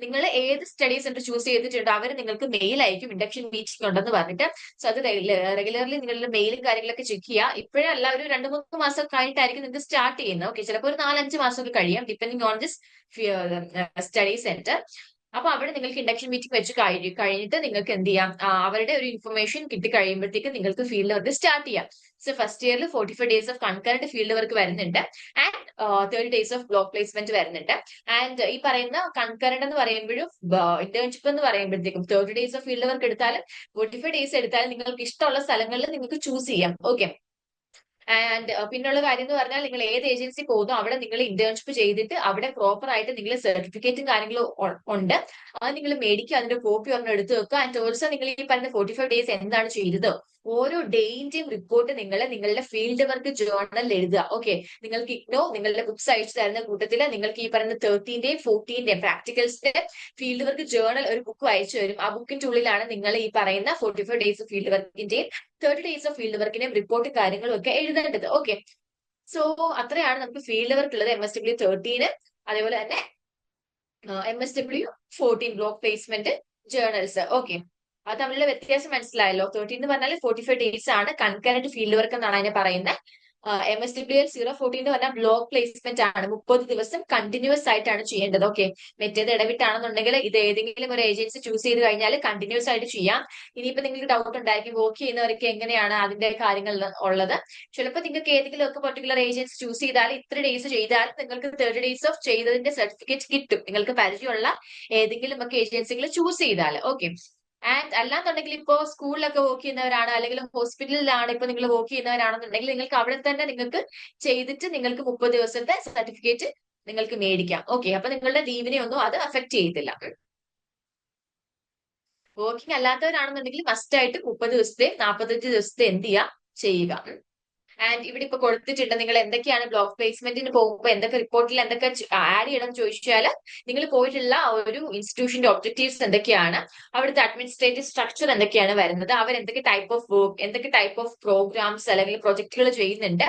നിങ്ങൾ ഏത് സ്റ്റഡി സെന്റർ ചൂസ് ചെയ്തിട്ടുണ്ട് അവർ നിങ്ങൾക്ക് മെയിൽ അയക്കും ഇൻഡക്ഷൻ മീറ്റിംഗ് ഉണ്ടെന്ന് പറഞ്ഞിട്ട്. സോ അത് റെഗുലർലി നിങ്ങളുടെ മെയിലും കാര്യങ്ങളൊക്കെ ചെക്ക് ചെയ്യുക. ഇപ്പോഴല്ല, ഒരു 2-3 മാസം കഴിഞ്ഞിട്ടായിരിക്കും നിങ്ങൾക്ക് സ്റ്റാർട്ട് ചെയ്യുന്നത്. ഓക്കെ, ചിലപ്പോൾ ഒരു 4-5 മാസമൊക്കെ കഴിയാം depending on this study center. അപ്പൊ അവിടെ നിങ്ങൾക്ക് ഇൻഡക്ഷൻ മീറ്റിംഗ് വെച്ച് കഴിഞ്ഞിട്ട് നിങ്ങൾക്ക് എന്ത് ചെയ്യാം, അവരുടെ ഒരു ഇൻഫർമേഷൻ കിട്ടി കഴിയുമ്പോഴത്തേക്ക് നിങ്ങൾക്ക് ഫീൽഡ് വർക്ക് സ്റ്റാർട്ട് ചെയ്യാം. സോ ഫസ്റ്റ് ഇയറിൽ 45 days of concurrent field work വരുന്നുണ്ട്. And 30 days of block placement വരുന്നുണ്ട്. ആൻഡ് ഈ പറയുന്ന കൺകറന്റ് എന്ന് പറയുമ്പോഴും ഇന്റേൺഷിപ്പ് എന്ന് പറയുമ്പോഴത്തേക്കും 30 ഡേയ്സ് ഓഫ് ഫീൽഡ് വർക്ക് എടുത്താലും 45 ഡേയ്സ് എടുത്താലും നിങ്ങൾക്ക് ഇഷ്ടമുള്ള സ്ഥലങ്ങളിൽ നിങ്ങൾക്ക് ചൂസ് ചെയ്യാം. ഓക്കെ, ആൻഡ് പിന്നുള്ള കാര്യം എന്ന് പറഞ്ഞാൽ നിങ്ങൾ ഏത് ഏജൻസി പോകുന്നോ അവിടെ നിങ്ങൾ ഇന്റേൺഷിപ്പ് ചെയ്തിട്ട് അവിടെ പ്രോപ്പർ ആയിട്ട് നിങ്ങൾ സർട്ടിഫിക്കറ്റും കാര്യങ്ങളും ഉണ്ട്. അത് നിങ്ങൾ മേടിക്കുക, അതിന്റെ കോപ്പി ഒരെണ്ണം എടുത്ത് വെക്കുക. ആൻഡ് ഓൾസോ നിങ്ങൾ ഈ പറഞ്ഞ 45 ഡേയ്സ് എന്താണ് ചെയ്തത് ഓരോ ഡേയിന്റെയും റിപ്പോർട്ട് നിങ്ങളുടെ ഫീൽഡ് വർക്ക് ജേർണലിൽ എഴുതുക. ഓക്കെ, നിങ്ങൾക്ക് ഇഗ്നോ നിങ്ങളുടെ ബുക്സ് അയച്ചു തരുന്ന കൂട്ടത്തിൽ നിങ്ങൾക്ക് ഈ പറയുന്ന 13-ന്റെയും 14-ന്റെയും പ്രാക്ടിക്കൽസിന്റെ ഫീൽഡ് വർക്ക് ജേർണൽ ഒരു ബുക്ക് അയച്ചു തരും. ആ ബുക്കിന്റെ ഉള്ളിലാണ് നിങ്ങൾ ഈ പറയുന്ന 45 ഡേയ്സ് ഫീൽഡ് വർക്കിന്റെയും 30 ഡേയ്സ് ഓഫ് ഫീൽഡ് വർക്കിന്റെയും റിപ്പോർട്ട് കാര്യങ്ങളും ഒക്കെ എഴുതേണ്ടത്. ഓക്കെ, സോ അത്രയാണ് നമുക്ക് ഫീൽഡ് വർക്ക് ഉള്ളത്. MSW 13, അതേപോലെ തന്നെ MSW 14 block placement journals. Okay, അത് തമ്മിലുള്ള വ്യത്യാസം മനസ്സിലായല്ലോ. 13 എന്ന് പറഞ്ഞാൽ 45 ഡേയ്സ് ആണ് കൺകറന്റ് ഫീൽഡ് വർക്ക് എന്നാണ് അതിനെ പറയുന്നത്. MSWL 014 എന്ന് പറഞ്ഞാൽ ബ്ലോക്ക് പ്ലേസ്മെന്റ് ആണ്. 30 ദിവസം കണ്ടിന്യൂസ് ആയിട്ടാണ് ചെയ്യേണ്ടത്. ഓക്കെ, മറ്റേത് ഇടവിട്ടാണെന്നുണ്ടെങ്കിൽ ഇത് ഏതെങ്കിലും ഒരു ഏജൻസി ചൂസ് ചെയ്ത് കഴിഞ്ഞാൽ കണ്ടിന്യൂസ് ആയിട്ട് ചെയ്യാം. ഇനിയിപ്പോ നിങ്ങൾക്ക് ഡൗട്ട് ഉണ്ടായിരിക്കും വർക്ക് ചെയ്യുന്നവർക്ക് എങ്ങനെയാണ് അതിന്റെ കാര്യങ്ങൾ ഉള്ളത്. ചിലപ്പോൾ നിങ്ങൾക്ക് ഏതെങ്കിലും ഒക്കെ പെർട്ടിക്കുലർ ഏജൻസി ചൂസ് ചെയ്താൽ ഇത്ര ഡേയ്സ് ചെയ്താൽ നിങ്ങൾക്ക് 30 ഡേയ്സ് ഓഫ് ചെയ്തതിന്റെ സർട്ടിഫിക്കറ്റ് കിട്ടും. നിങ്ങൾക്ക് പരിചയമുള്ള ഏതെങ്കിലും ഒക്കെ ഏജൻസികൾ ചൂസ് ചെയ്താൽ. ഓക്കെ, ആൻഡ് അല്ലാന്നുണ്ടെങ്കിൽ ഇപ്പോ സ്കൂളിലൊക്കെ വർക്ക് ചെയ്യുന്നവരാണ് അല്ലെങ്കിൽ ഹോസ്പിറ്റലിലാണ് ഇപ്പൊ നിങ്ങൾ വർക്ക് ചെയ്യുന്നവരാണെന്നുണ്ടെങ്കിൽ നിങ്ങൾക്ക് അവിടെ തന്നെ നിങ്ങൾക്ക് ചെയ്തിട്ട് നിങ്ങൾക്ക് 30 ദിവസത്തെ സർട്ടിഫിക്കറ്റ് നിങ്ങൾക്ക് മേടിക്കാം. ഓക്കെ, അപ്പൊ നിങ്ങളുടെ ലീവിനെ ഒന്നും അത് അഫക്ട് ചെയ്യത്തില്ല. വർക്കിംഗ് അല്ലാത്തവരാണെന്നുണ്ടെങ്കിൽ മസ്റ്റ് ആയിട്ട് 30 ദിവസത്തെ 45 ദിവസത്തെ എന്ത് ചെയ്യുക. ആൻഡ് ഇവിടെ ഇപ്പൊ കൊടുത്തിട്ടുണ്ട് നിങ്ങൾ എന്തൊക്കെയാണ് ബ്ലോക്ക് പ്ലേസ്മെന്റിന് പോകുമ്പോൾ എന്തൊക്കെ റിപ്പോർട്ടിൽ എന്തൊക്കെ ആഡ് ചെയ്യണം ചോദിച്ചാൽ നിങ്ങൾ പോയിട്ടുള്ള ഒരു ഇൻസ്റ്റിറ്റ്യൂഷന്റെ ഒബ്ജക്റ്റീവ്സ് എന്തൊക്കെയാണ്, അവിടുത്തെ അഡ്മിനിസ്ട്രേറ്റീവ് സ്ട്രക്ചർ എന്തൊക്കെയാണ് വരുന്നത്, അവർ എന്തൊക്കെ ടൈപ്പ് ഓഫ് വർക്ക് എന്തൊക്കെ ടൈപ്പ് ഓഫ് പ്രോഗ്രാംസ് അല്ലെങ്കിൽ പ്രൊജക്ടുകൾ ചെയ്യുന്നുണ്ട്,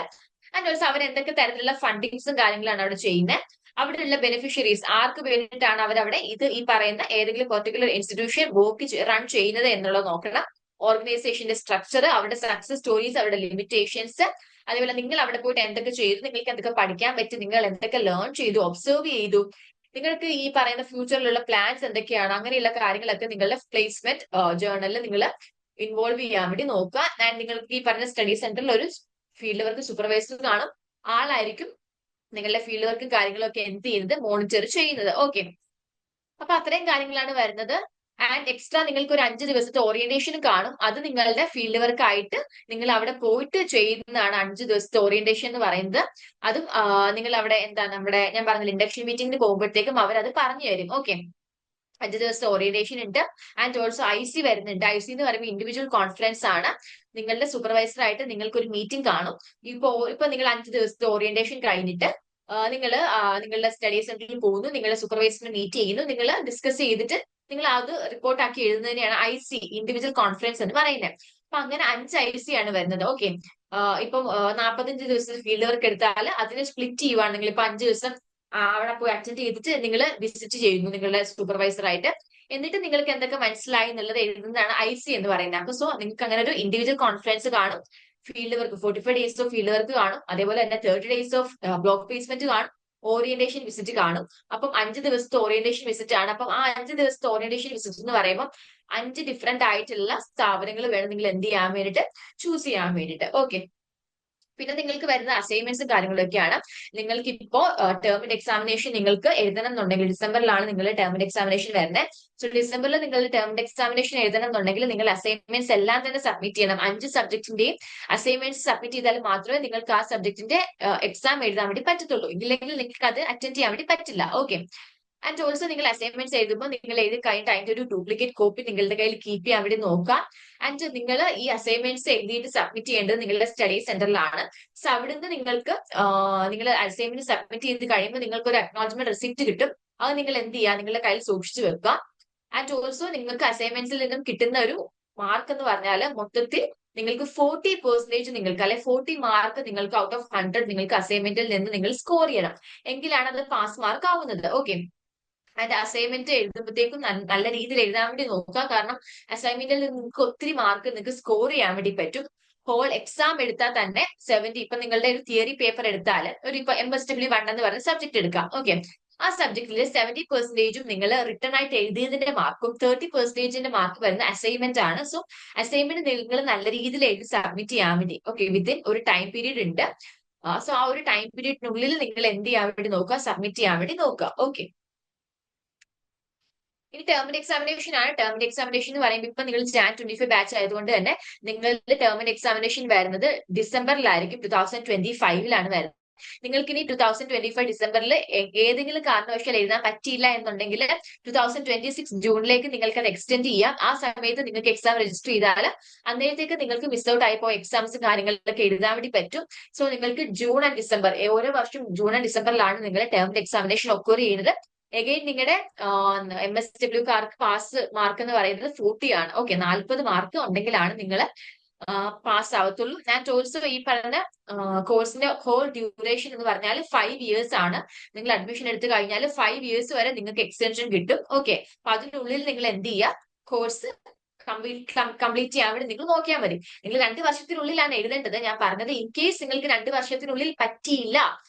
ആൻഡ് ഓൾസോ അവർ എന്തൊക്കെ തരത്തിലുള്ള ഫണ്ടിങ്സും കാര്യങ്ങളാണ് അവിടെ ചെയ്യുന്നത്, അവിടെയുള്ള ബെനിഫിഷ്യറീസ് ആർക്ക് വേണ്ടിയിട്ടാണ് അവരവിടെ ഈ പറയുന്ന ഏതെങ്കിലും പെർട്ടിക്കുലർ ഇൻസ്റ്റിറ്റ്യൂഷൻ വർക്ക് റൺ ചെയ്യുന്നത് എന്നുള്ളത് നോക്കണം. ഓർഗനൈസേഷന്റെ സ്ട്രക്ചർ, അവരുടെ സക്സസ് സ്റ്റോറീസ്, അവരുടെ ലിമിറ്റേഷൻസ്, അതേപോലെ നിങ്ങൾ അവിടെ പോയിട്ട് എന്തൊക്കെ ചെയ്തു, നിങ്ങൾക്ക് എന്തൊക്കെ പഠിക്കാൻ പറ്റി, നിങ്ങൾ എന്തൊക്കെ ലേൺ ചെയ്തു, ഒബ്സർവ് ചെയ്തു, നിങ്ങൾക്ക് ഈ പറയുന്ന ഫ്യൂച്ചറിലുള്ള പ്ലാൻസ് എന്തൊക്കെയാണ്, അങ്ങനെയുള്ള കാര്യങ്ങളൊക്കെ നിങ്ങളുടെ പ്ലേസ്മെന്റ് ജേർണലിൽ നിങ്ങൾ ഇൻവോൾവ് ചെയ്യാൻ വേണ്ടി നോക്കുക. ആൻഡ് നിങ്ങൾക്ക് ഈ പറഞ്ഞ സ്റ്റഡി സെന്ററിൽ ഒരു ഫീൽഡ് വർക്ക് സൂപ്പർവൈസർ കാണും. ആളായിരിക്കും നിങ്ങളുടെ ഫീൽഡ് വർക്കും കാര്യങ്ങളൊക്കെ എന്ത് ചെയ്യുന്നത് മോണിറ്റർ ചെയ്യുന്നത്. ഓക്കെ, അപ്പൊ അത്രയും കാര്യങ്ങളാണ് വരുന്നത്. ആൻഡ് എക്സ്ട്രാ നിങ്ങൾക്ക് ഒരു 5 ദിവസത്തെ ഓറിയന്റേഷൻ കാണും. അത് നിങ്ങളുടെ ഫീൽഡ് വർക്ക് ആയിട്ട് നിങ്ങൾ അവിടെ പോയിട്ട് ചെയ്യുന്നതാണ് 5 ദിവസത്തെ ഓറിയന്റേഷൻ എന്ന് പറയുന്നത്. അതും നിങ്ങൾ അവിടെ നമ്മുടെ ഞാൻ പറഞ്ഞില്ല ഇൻഡക്ഷൻ മീറ്റിംഗിന് പോകുമ്പോഴത്തേക്കും അവർ അത് പറഞ്ഞു തരും. ഓക്കെ, 5 ദിവസത്തെ ഓറിയന്റേഷൻ ഉണ്ട്. ആൻഡ് ഓൾസോ IC വരുന്നുണ്ട്. IC എന്ന് പറയുമ്പോൾ ഇൻഡിവിജ്വൽ കോൺഫറൻസ് ആണ്. നിങ്ങളുടെ സൂപ്പർവൈസർ ആയിട്ട് നിങ്ങൾക്ക് ഒരു മീറ്റിംഗ് കാണും. ഇപ്പൊ നിങ്ങൾ 5 ദിവസത്തെ ഓറിയന്റേഷൻ കഴിഞ്ഞിട്ട് നിങ്ങൾ നിങ്ങളുടെ സ്റ്റഡി സെന്ററിൽ പോകുന്നു, നിങ്ങളുടെ സൂപ്പർവൈസറിനെ മീറ്റ് ചെയ്യുന്നു, നിങ്ങൾ ഡിസ്കസ് ചെയ്തിട്ട് നിങ്ങൾ അത് റിപ്പോർട്ട് ആക്കി എഴുതുന്നതിനെയാണ് IC ഇൻഡിവിജ്വൽ കോൺഫറൻസ് എന്ന് പറയുന്നത്. അപ്പൊ അങ്ങനെ 5 IC ആണ് വരുന്നത്. ഓക്കെ, ഇപ്പം 45 ദിവസം ഫീൽഡ് വർക്ക് എടുത്താൽ അതിനെ സ്പ്ലിറ്റ് ചെയ്യുവാണെങ്കിൽ ഇപ്പൊ 5 ദിവസം അവിടെ പോയി അറ്റൻഡ് ചെയ്തിട്ട് നിങ്ങൾ വിസിറ്റ് ചെയ്യുന്നു നിങ്ങളുടെ സൂപ്പർവൈസർ ആയിട്ട്. എന്നിട്ട് നിങ്ങൾക്ക് എന്തൊക്കെ മനസ്സിലായി എന്നുള്ളത് എഴുതുന്നതാണ് IC എന്ന് പറയുന്നത്. അപ്പൊ സോ നിങ്ങൾക്ക് അങ്ങനെ ഒരു ഇൻഡിവിജ്വൽ കോൺഫറൻസ് കാണും. Field work 45 days of field work കാണും. അതേപോലെ തന്നെ 30 ഡേയ്സ് ഓഫ് ബ്ലോക്ക് പ്ലേസ്മെന്റ് കാണും. ഓറിയന്റേഷൻ വിസിറ്റ് കാണും. അപ്പം 5 ദിവസത്തെ ഓറിയന്റേഷൻ വിസിറ്റ് ആണ്. അപ്പം ആ 5 ദിവസത്തെ ഓറിയന്റേഷൻ വിസിറ്റ് എന്ന് പറയുമ്പോൾ 5 ഡിഫറെന്റ് ആയിട്ടുള്ള സ്ഥാപനങ്ങൾ വേണം നിങ്ങൾ എന്ത് ചെയ്യാൻ വേണ്ടിയിട്ട് ചൂസ് ചെയ്യാൻ വേണ്ടിയിട്ട്. ഓക്കെ, പിന്നെ നിങ്ങൾക്ക് വരുന്ന അസൈൻമെന്റ്സും കാര്യങ്ങളൊക്കെയാണ്. നിങ്ങൾക്ക് ഇപ്പോ ടേമിന്റെ എക്സാമിനേഷൻ നിങ്ങൾക്ക് എഴുതണം എന്നുണ്ടെങ്കിൽ ഡിസംബറിലാണ് നിങ്ങളുടെ ടേമിന്റെ എക്സാമിനേഷൻ വരുന്നത്. സോ ഡിസംബറിൽ നിങ്ങൾ ടേമിന്റെ എക്സാമിനേഷൻ എഴുതണം എന്നുണ്ടെങ്കിൽ നിങ്ങൾ അസൈൻമെന്റ്സ് എല്ലാം തന്നെ സബ്മിറ്റ് ചെയ്യണം. 5 സബ്ജക്റ്റിന്റെയും അസൈൻമെന്റ്സ് സബ്മിറ്റ് ചെയ്താൽ മാത്രമേ നിങ്ങൾക്ക് ആ സബ്ജക്റ്റിന്റെ എക്സാം എഴുതാൻ വേണ്ടി പറ്റത്തുള്ളൂ. ഇല്ലെങ്കിൽ നിങ്ങൾക്ക് അത് അറ്റൻഡ് ചെയ്യാൻ വേണ്ടി പറ്റില്ല. ഓക്കെ, ആൻഡ് ഓൾസോ നിങ്ങൾ അസൈൻമെന്റ്സ് എഴുതുമ്പോൾ നിങ്ങൾ എഴുതി കഴിഞ്ഞിട്ട് അതിന്റെ ഒരു ഡ്യൂപ്ലിക്കേറ്റ് കോപ്പി നിങ്ങളുടെ കയ്യിൽ കീപ്പ് ചെയ്യാൻ വേണ്ടി നോക്കുക. ആൻഡ് നിങ്ങൾ ഈ അസൈൻമെന്റ്സ് എഴുതിയിട്ട് സബ്മിറ്റ് ചെയ്യേണ്ടത് നിങ്ങളുടെ സ്റ്റഡി സെന്ററിലാണ്. സോ അവിടുന്ന് നിങ്ങൾക്ക് നിങ്ങൾ അസൈൻമെന്റ് സബ്മിറ്റ് ചെയ്ത് കഴിയുമ്പോൾ നിങ്ങൾക്ക് ഒരു അക്നോളജ്മെന്റ് റെസിപ്റ്റ് കിട്ടും. അത് നിങ്ങൾ എന്ത് ചെയ്യുക, നിങ്ങളുടെ കയ്യിൽ സൂക്ഷിച്ചു വെക്കുക. ആൻഡ് ഓൾസോ നിങ്ങൾക്ക് അസൈൻമെന്റ്സിൽ നിന്നും കിട്ടുന്ന ഒരു മാർക്ക് എന്ന് പറഞ്ഞാൽ മൊത്തത്തിൽ നിങ്ങൾക്ക് 40% നിങ്ങൾക്ക് അല്ലെ 40 മാർക്ക് നിങ്ങൾക്ക് ഔട്ട് ഓഫ് 100 നിങ്ങൾക്ക് അസൈൻമെന്റിൽ നിന്ന് നിങ്ങൾ സ്കോർ ചെയ്യണം. എങ്കിലാണ് അത് പാസ് മാർക്ക് ആവുന്നത്. ഓക്കെ, അതിന്റെ അസൈൻമെന്റ് എഴുതുമ്പോഴത്തേക്കും നല്ല രീതിയിൽ എഴുതാൻ വേണ്ടി നോക്കുക. കാരണം അസൈൻമെന്റിൽ നിങ്ങൾക്ക് ഒത്തിരി മാർക്ക് നിങ്ങൾക്ക് സ്കോർ ചെയ്യാൻ വേണ്ടി പറ്റും. ഹോൾ എക്സാം എടുത്താൽ തന്നെ 70, ഇപ്പൊ നിങ്ങളുടെ ഒരു തിയറി പേപ്പർ എടുത്താൽ ഒരു ഇപ്പൊ MSW1 എന്ന് പറഞ്ഞ സബ്ജക്ട് എടുക്കാം. ഓക്കെ, ആ സബ്ജക്റ്റിൽ 70% നിങ്ങൾ റിട്ടേൺ ആയിട്ട് എഴുതിയതിന്റെ മാർക്കും 30% മാർക്ക് വരുന്ന അസൈൻമെന്റ് ആണ്. സോ അസൈൻമെന്റ് നിങ്ങൾ നല്ല രീതിയിൽ എഴുതി സബ്മിറ്റ് ചെയ്യാൻ വേണ്ടി ഓക്കെ വിത്തിൻ ഒരു ടൈം പീരീഡ് ഉണ്ട്. സോ ആ ഒരു ടൈം പീരീഡിനുള്ളിൽ നിങ്ങൾ എന്ത് ചെയ്യാൻ വേണ്ടി നോക്കുക, സബ്മിറ്റ് ചെയ്യാൻ വേണ്ടി നോക്കുക. ഓക്കെ, ഇനി ടേമിന്റെ എക്സാമിനേഷൻ ആണ്. ടേമിന്റെ എക്സാമിനേഷൻ എന്ന് പറയുമ്പോൾ ഇപ്പൊ നിങ്ങൾ Jan 25 ബാച്ച് ആയതുകൊണ്ട് തന്നെ നിങ്ങളുടെ ടേമിന്റെ എക്സാമിനേഷൻ വരുന്നത് ഡിസംബറിലായിരിക്കും. 2025 വരുന്നത്. നിങ്ങൾക്ക് ഇനി 2025 ഡിസംബറിൽ ഏതെങ്കിലും കാരണവശാൽ എഴുതാൻ പറ്റിയില്ല എന്നുണ്ടെങ്കിൽ 2026 ജൂണിലേക്ക് നിങ്ങൾക്ക് അത് എക്സ്റ്റെൻഡ് ചെയ്യാം. ആ സമയത്ത് നിങ്ങൾക്ക് എക്സാം രജിസ്റ്റർ ചെയ്താൽ അന്നേരത്തേക്ക് നിങ്ങൾക്ക് മിസ് ഔട്ട് ആയിപ്പോ എക്സാംസ് കാര്യങ്ങളിലൊക്കെ എഴുതാൻ വേണ്ടി പറ്റും. സോ നിങ്ങൾക്ക് ജൂൺ ആൻഡ് ഡിസംബർ ഓരോ വർഷം ജൂൺ ആൻഡ് ഡിസംബറിലാണ് നിങ്ങളുടെ ടേമിന്റെ എക്സാമിനേഷൻ ഒക്കർ ചെയ്യുന്നത്. എഗെയിൻ നിങ്ങളുടെ MSW കാർക്ക് പാസ് മാർക്ക് എന്ന് പറയുന്നത് 40 ആണ്. ഓക്കെ, 40 മാർക്ക് ഉണ്ടെങ്കിലാണ് നിങ്ങൾ പാസ് ആവത്തുള്ളൂ. ആൻഡ് ഓൾസോ ഈ പറഞ്ഞ കോഴ്സിന്റെ ഹോൾ ഡ്യൂറേഷൻ എന്ന് പറഞ്ഞാൽ 5 ഇയേഴ്സ് ആണ്. നിങ്ങൾ അഡ്മിഷൻ എടുത്തു കഴിഞ്ഞാൽ 5 ഇയേഴ്സ് വരെ നിങ്ങൾക്ക് എക്സ്റ്റൻഷൻ കിട്ടും. ഓക്കെ, അപ്പൊ അതിനുള്ളിൽ നിങ്ങൾ എന്ത് ചെയ്യുക, കോഴ്സ് കംപ്ലീറ്റ് ചെയ്യാൻ വേണ്ടി നിങ്ങൾ നോക്കിയാൽ മതി. നിങ്ങൾ 2 വർഷത്തിനുള്ളിലാണ് എഴുതേണ്ടത്. ഞാൻ പറഞ്ഞത് ഇൻ കേസ് നിങ്ങൾക്ക് 2 വർഷത്തിനുള്ളിൽ പറ്റിയില്ല,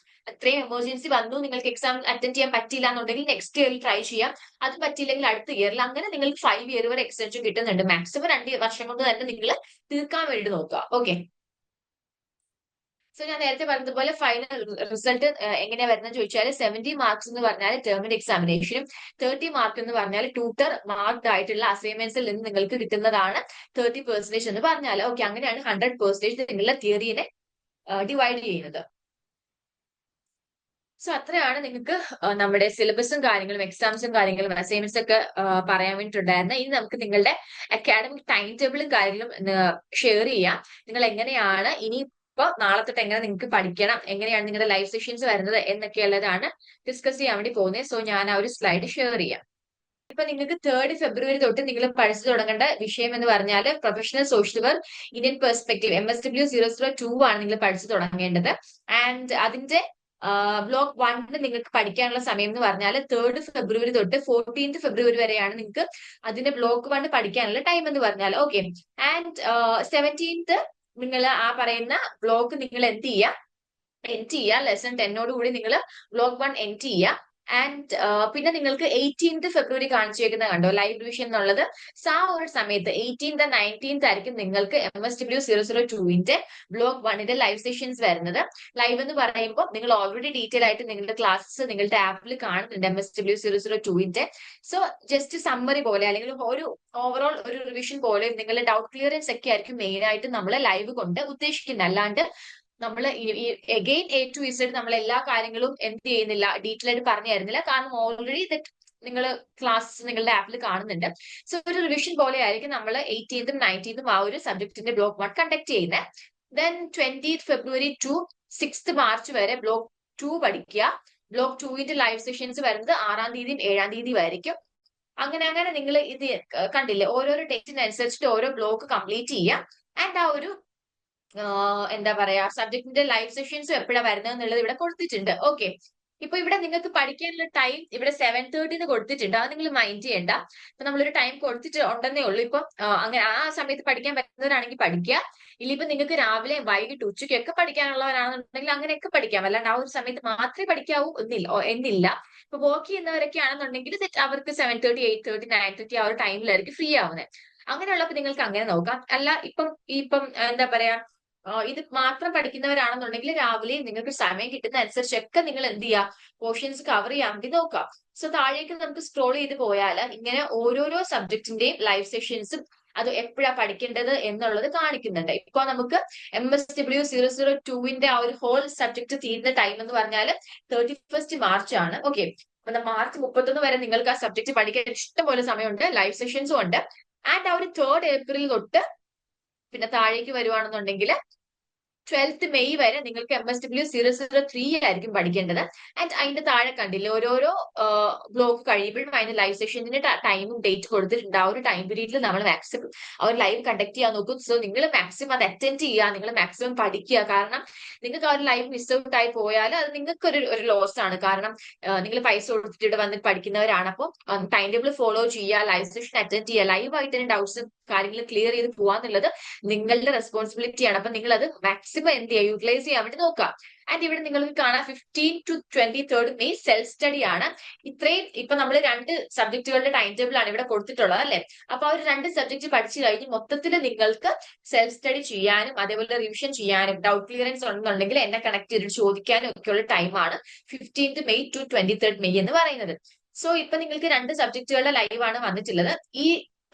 അത്രയും എമർജൻസി വന്നു, നിങ്ങൾക്ക് എക്സാം അറ്റൻഡ് ചെയ്യാൻ പറ്റിയില്ല എന്നുണ്ടെങ്കിൽ നെക്സ്റ്റ് ഇയറിൽ ട്രൈ ചെയ്യാം. അത് പറ്റിയില്ലെങ്കിൽ അടുത്ത ഇയറിൽ. അങ്ങനെ നിങ്ങൾക്ക് 5 ഇയർ വരെ എക്സ്റ്റൻഷൻ കിട്ടുന്നുണ്ട്. മാക്സിമം 2 വർഷം കൊണ്ട് തന്നെ നിങ്ങൾ തീർക്കാൻ വേണ്ടി നോക്കുക. ഓക്കെ. സോ ഞാൻ നേരത്തെ പറഞ്ഞതുപോലെ ഫൈനൽ റിസൾട്ട് എങ്ങനെയാ വരുന്നത് ചോദിച്ചാൽ 70 മാർക്സ് എന്ന് പറഞ്ഞാൽ ടേമിന്റെ എക്സാമിനേഷനും 30 മാർക്ക് എന്ന് പറഞ്ഞാൽ ട്യൂട്ടർ മാർക്ഡ് ആയിട്ടുള്ള അസൈൻമെന്റ്സിൽ നിന്ന് നിങ്ങൾക്ക് കിട്ടുന്നതാണ് 30% എന്ന് പറഞ്ഞാൽ. ഓക്കെ, അങ്ങനെയാണ് 100% നിങ്ങളുടെ തിയറിനെ ഡിവൈഡ് ചെയ്യുന്നത്. സോ അത്രയാണ് നിങ്ങൾക്ക് നമ്മുടെ സിലബസും കാര്യങ്ങളും എക്സാംസും കാര്യങ്ങളും അസൈൻമെന്റ്സ് ഒക്കെ പറയാൻ വേണ്ടിയിട്ടുണ്ടായിരുന്നത്. ഇനി നമുക്ക് നിങ്ങളുടെ അക്കാഡമിക് ടൈം ടേബിളും കാര്യങ്ങളും ഷെയർ ചെയ്യാം. നിങ്ങൾ എങ്ങനെയാണ് ഇനി ഇപ്പൊ നാളെ തൊട്ട് എങ്ങനെ നിങ്ങൾക്ക് പഠിക്കണം, എങ്ങനെയാണ് നിങ്ങളുടെ ലൈവ് സെഷൻസ് വരുന്നത് എന്നൊക്കെയുള്ളതാണ് ഡിസ്കസ് ചെയ്യാൻ വേണ്ടി പോകുന്നത്. സോ ഞാൻ ആ ഒരു സ്ലൈഡ് ഷെയർ ചെയ്യാം. ഇപ്പൊ നിങ്ങൾക്ക് 3rd ഫെബ്രുവരി തൊട്ട് നിങ്ങൾ പഠിച്ചു തുടങ്ങേണ്ട വിഷയം എന്ന് പറഞ്ഞാൽ professional social work Indian perspective MSW002 ആണ് നിങ്ങൾ പഠിച്ചു തുടങ്ങേണ്ടത്. ആൻഡ് അതിന്റെ ബ്ലോക്ക് 1 നിങ്ങൾക്ക് പഠിക്കാനുള്ള സമയം എന്ന് പറഞ്ഞാൽ 3rd ഫെബ്രുവരി തൊട്ട് 14th ഫെബ്രുവരി വരെയാണ് നിങ്ങൾക്ക് അതിന്റെ ബ്ലോക്ക് 1 പഠിക്കാനുള്ള ടൈം എന്ന് പറഞ്ഞാൽ. ഓക്കെ. ആൻഡ് 17th നിങ്ങൾ ആ പറയുന്ന ബ്ലോക്ക് നിങ്ങൾ എന്ത് ചെയ്യുക, ലെസൺ 10 കൂടി നിങ്ങൾ ബ്ലോക്ക് 1 എൻഡ് ചെയ്യുക. ആൻഡ് പിന്നെ നിങ്ങൾക്ക് 18th ഫെബ്രുവരി കാണിച്ചേക്കുന്ന കണ്ടോ ലൈവ് ഡിവിഷൻ എന്നുള്ളത്. സോ ആ ഒരു സമയത്ത് 18th 19th ആയിരിക്കും നിങ്ങൾക്ക് MSW002 ബ്ലോക്ക് 1 ലൈവ് സെഷൻസ് വരുന്നത്. ലൈവ് എന്ന് പറയുമ്പോൾ നിങ്ങൾ ഓൾറെഡി ഡീറ്റെയിൽ ആയിട്ട് നിങ്ങളുടെ ക്ലാസ്സസ് നിങ്ങളുടെ ആപ്പിൽ കാണുന്നുണ്ട് MSW002. സോ ജസ്റ്റ് സമ്മറി പോലെ അല്ലെങ്കിൽ ഒരു ഓവറോൾ ഒരു റിവിഷൻ പോലെ നിങ്ങളുടെ ഡൗട്ട് ക്ലിയറൻസ് ഒക്കെ ആയിരിക്കും മെയിൻ ആയിട്ട് നമ്മൾ ലൈവ് കൊണ്ട് ഉദ്ദേശിക്കുന്നത്. അല്ലാണ്ട് നമ്മൾ എഗെയിൻ A to Z നമ്മൾ എല്ലാ കാര്യങ്ങളും എന്ത് ചെയ്യുന്നില്ല, ഡീറ്റെയിൽ ആയിട്ട് പറഞ്ഞു തരുന്നില്ല. കാരണം ഓൾറെഡി നിങ്ങൾ ക്ലാസ് നിങ്ങളുടെ ആപ്പിൽ കാണുന്നുണ്ട്. സോ ഒരു റിവിഷൻ പോലെ ആയിരിക്കും നമ്മൾ 18th 19th ആ ഒരു സബ്ജക്റ്റിന്റെ ബ്ലോക്ക് 1 കണ്ടക്ട് ചെയ്യുന്നത്. Then 20th February to 6th March വരെ ബ്ലോക്ക് 2 പഠിക്കുക. ബ്ലോക്ക് 2ന്റെ ലൈവ് സെഷൻസ് വരുന്നത് 6ാം തീയതിയും 7ാം തീയതിയും ആയിരിക്കും. അങ്ങനെ നിങ്ങൾ ഇത് കണ്ടില്ലേ, ഓരോരോ ഡേറ്റിനനുസരിച്ചിട്ട് ഓരോ ബ്ലോക്ക് കംപ്ലീറ്റ് ചെയ്യുക. ആൻഡ് ആ ഒരു എന്താ പറയാ സബ്ജക്റ്റിന്റെ ലൈവ് സെഷൻസും എപ്പോഴാണ് വരുന്നത് എന്നുള്ളത് ഇവിടെ കൊടുത്തിട്ടുണ്ട്. ഓക്കെ. ഇപ്പൊ ഇവിടെ നിങ്ങൾക്ക് പഠിക്കാനുള്ള ടൈം ഇവിടെ 7:30 കൊടുത്തിട്ടുണ്ട്. അത് നിങ്ങൾ മൈൻഡ് ചെയ്യണ്ട. ഇപ്പൊ നമ്മളൊരു ടൈം കൊടുത്തിട്ട് ഉണ്ടെന്നേ ഉള്ളൂ. ഇപ്പൊ അങ്ങനെ ആ സമയത്ത് പഠിക്കാൻ പറ്റുന്നവരാണെങ്കിൽ പഠിക്കുക. ഇല്ലിപ്പോ നിങ്ങൾക്ക് രാവിലെ വൈകിട്ട് ഉച്ചയ്ക്കൊക്കെ പഠിക്കാനുള്ളവരാണെന്നുണ്ടെങ്കിൽ അങ്ങനെയൊക്കെ പഠിക്കാം. അല്ലാണ്ട് ആ ഒരു സമയത്ത് മാത്രമേ പഠിക്കാവൂ എന്നില്ല. ഇപ്പൊ വർക്ക് ചെയ്യുന്നവരൊക്കെ ആണെന്നുണ്ടെങ്കിൽ അവർക്ക് 7:30 8:30 9:30 ആ ഒരു ടൈമിലായിരിക്കും ഫ്രീ ആവുന്നത്. അങ്ങനെയുള്ളപ്പോൾ നിങ്ങൾക്ക് അങ്ങനെ നോക്കാം. അല്ല ഇപ്പം എന്താ പറയാ ഇത് മാത്രം പഠിക്കുന്നവരാണെന്നുണ്ടെങ്കിൽ രാവിലെ നിങ്ങൾക്ക് സമയം കിട്ടുന്ന അനുസരിച്ചൊക്കെ നിങ്ങൾ എന്ത് ചെയ്യുക, പോർഷൻസ് കവർ ചെയ്യാൻ വേണ്ടി നോക്കാം. സോ താഴേക്ക് നമുക്ക് സ്ക്രോൾ ചെയ്ത് പോയാൽ ഇങ്ങനെ ഓരോരോ സബ്ജക്റ്റിന്റെയും ലൈവ് സെഷൻസും അത് എപ്പോഴാ പഠിക്കേണ്ടത് എന്നുള്ളത് കാണിക്കുന്നുണ്ട്. ഇപ്പൊ നമുക്ക് MSW002 ആ ഒരു ഹോൾ സബ്ജക്ട് തീരുന്ന ടൈം എന്ന് പറഞ്ഞാൽ 31st മാർച്ച് ആണ്. ഓക്കെ. അപ്പൊ മാർച്ച് 31 വരെ നിങ്ങൾക്ക് ആ സബ്ജക്ട് പഠിക്കാൻ ഇഷ്ടംപോലെ സമയമുണ്ട്. ലൈവ് സെഷൻസും ഉണ്ട്. ആൻഡ് ആ ഒരു 3rd ഏപ്രിൽ തൊട്ട് പിന്നെ താഴേക്ക് വരുവാണെന്നുണ്ടെങ്കിൽ 12th മെയ് വരെ നിങ്ങൾക്ക് MSW003 ആയിരിക്കും പഠിക്കേണ്ടത്. ആൻഡ് അതിന്റെ താഴെ കണ്ടില്ലേ ഓരോരോ ബ്ലോക്ക് കഴിയുമ്പോഴും അതിന്റെ ലൈവ് സെഷന്റെ ടൈമും ഡേറ്റ് കൊടുത്തിട്ടുണ്ട്. ആ ഒരു ടൈം പീരീഡിൽ നമ്മൾ മാക്സിമം ആ ഒരു ലൈവ് കണ്ടക്ട് ചെയ്യാൻ നോക്കും. സോ നിങ്ങൾ മാക്സിമം അത് അറ്റൻഡ് ചെയ്യുക, നിങ്ങൾ മാക്സിമം പഠിക്കുക. കാരണം നിങ്ങൾക്ക് ആ ഒരു ലൈവ് മിസ് ഔട്ട് ആയി പോയാൽ അത് നിങ്ങൾക്ക് ഒരു ലോസ് ആണ്. കാരണം നിങ്ങൾ പൈസ കൊടുത്തിട്ട് ഇവിടെ വന്നിട്ട് പഠിക്കുന്നവരാണ്. അപ്പോൾ ടൈം ടേബിൾ ഫോളോ ചെയ്യുക, ലൈവ് സെഷൻ അറ്റൻഡ് ചെയ്യുക, ലൈവ് ആയിട്ട് തന്നെ ഡൗട്ട്സ് കാര്യങ്ങൾ ക്ലിയർ ചെയ്ത് പോവാന്നുള്ളത് നിങ്ങളുടെ റെസ്പോൺസിബിലിറ്റിയാണ്. അപ്പൊ നിങ്ങൾ അത് മാക്സിമം എന്ത് ചെയ്യുക, യൂട്ടിലൈസ് ചെയ്യാൻ വേണ്ടി നോക്കുക. ആൻഡ് ഇവിടെ നിങ്ങൾക്ക് കാണാം 15 to 23rd May self study ആണ്. ഇത്രയും ഇപ്പൊ നമ്മൾ 2 സബ്ജക്റ്റുകളുടെ ടൈം ടേബിൾ ആണ് ഇവിടെ കൊടുത്തിട്ടുള്ളത് അല്ലെ. അപ്പൊ ആ ഒരു 2 സബ്ജക്ട് പഠിച്ചു കഴിഞ്ഞ് മൊത്തത്തിൽ നിങ്ങൾക്ക് സെൽഫ് സ്റ്റഡി ചെയ്യാനും അതേപോലെ റിവിഷൻ ചെയ്യാനും ഡൗട്ട് ക്ലിയറൻസ് ഉണ്ടെന്നുണ്ടെങ്കിൽ എന്നെ കണക്ട് ചെയ്തിട്ട് ചോദിക്കാനും ഒക്കെയുള്ള ടൈമാണ് 15th May to 23rd May എന്ന് പറയുന്നത്. സോ ഇപ്പൊ നിങ്ങൾക്ക് 2 സബ്ജക്റ്റുകളുടെ ലൈവ് ആണ് വന്നിട്ടുള്ളത്. ഈ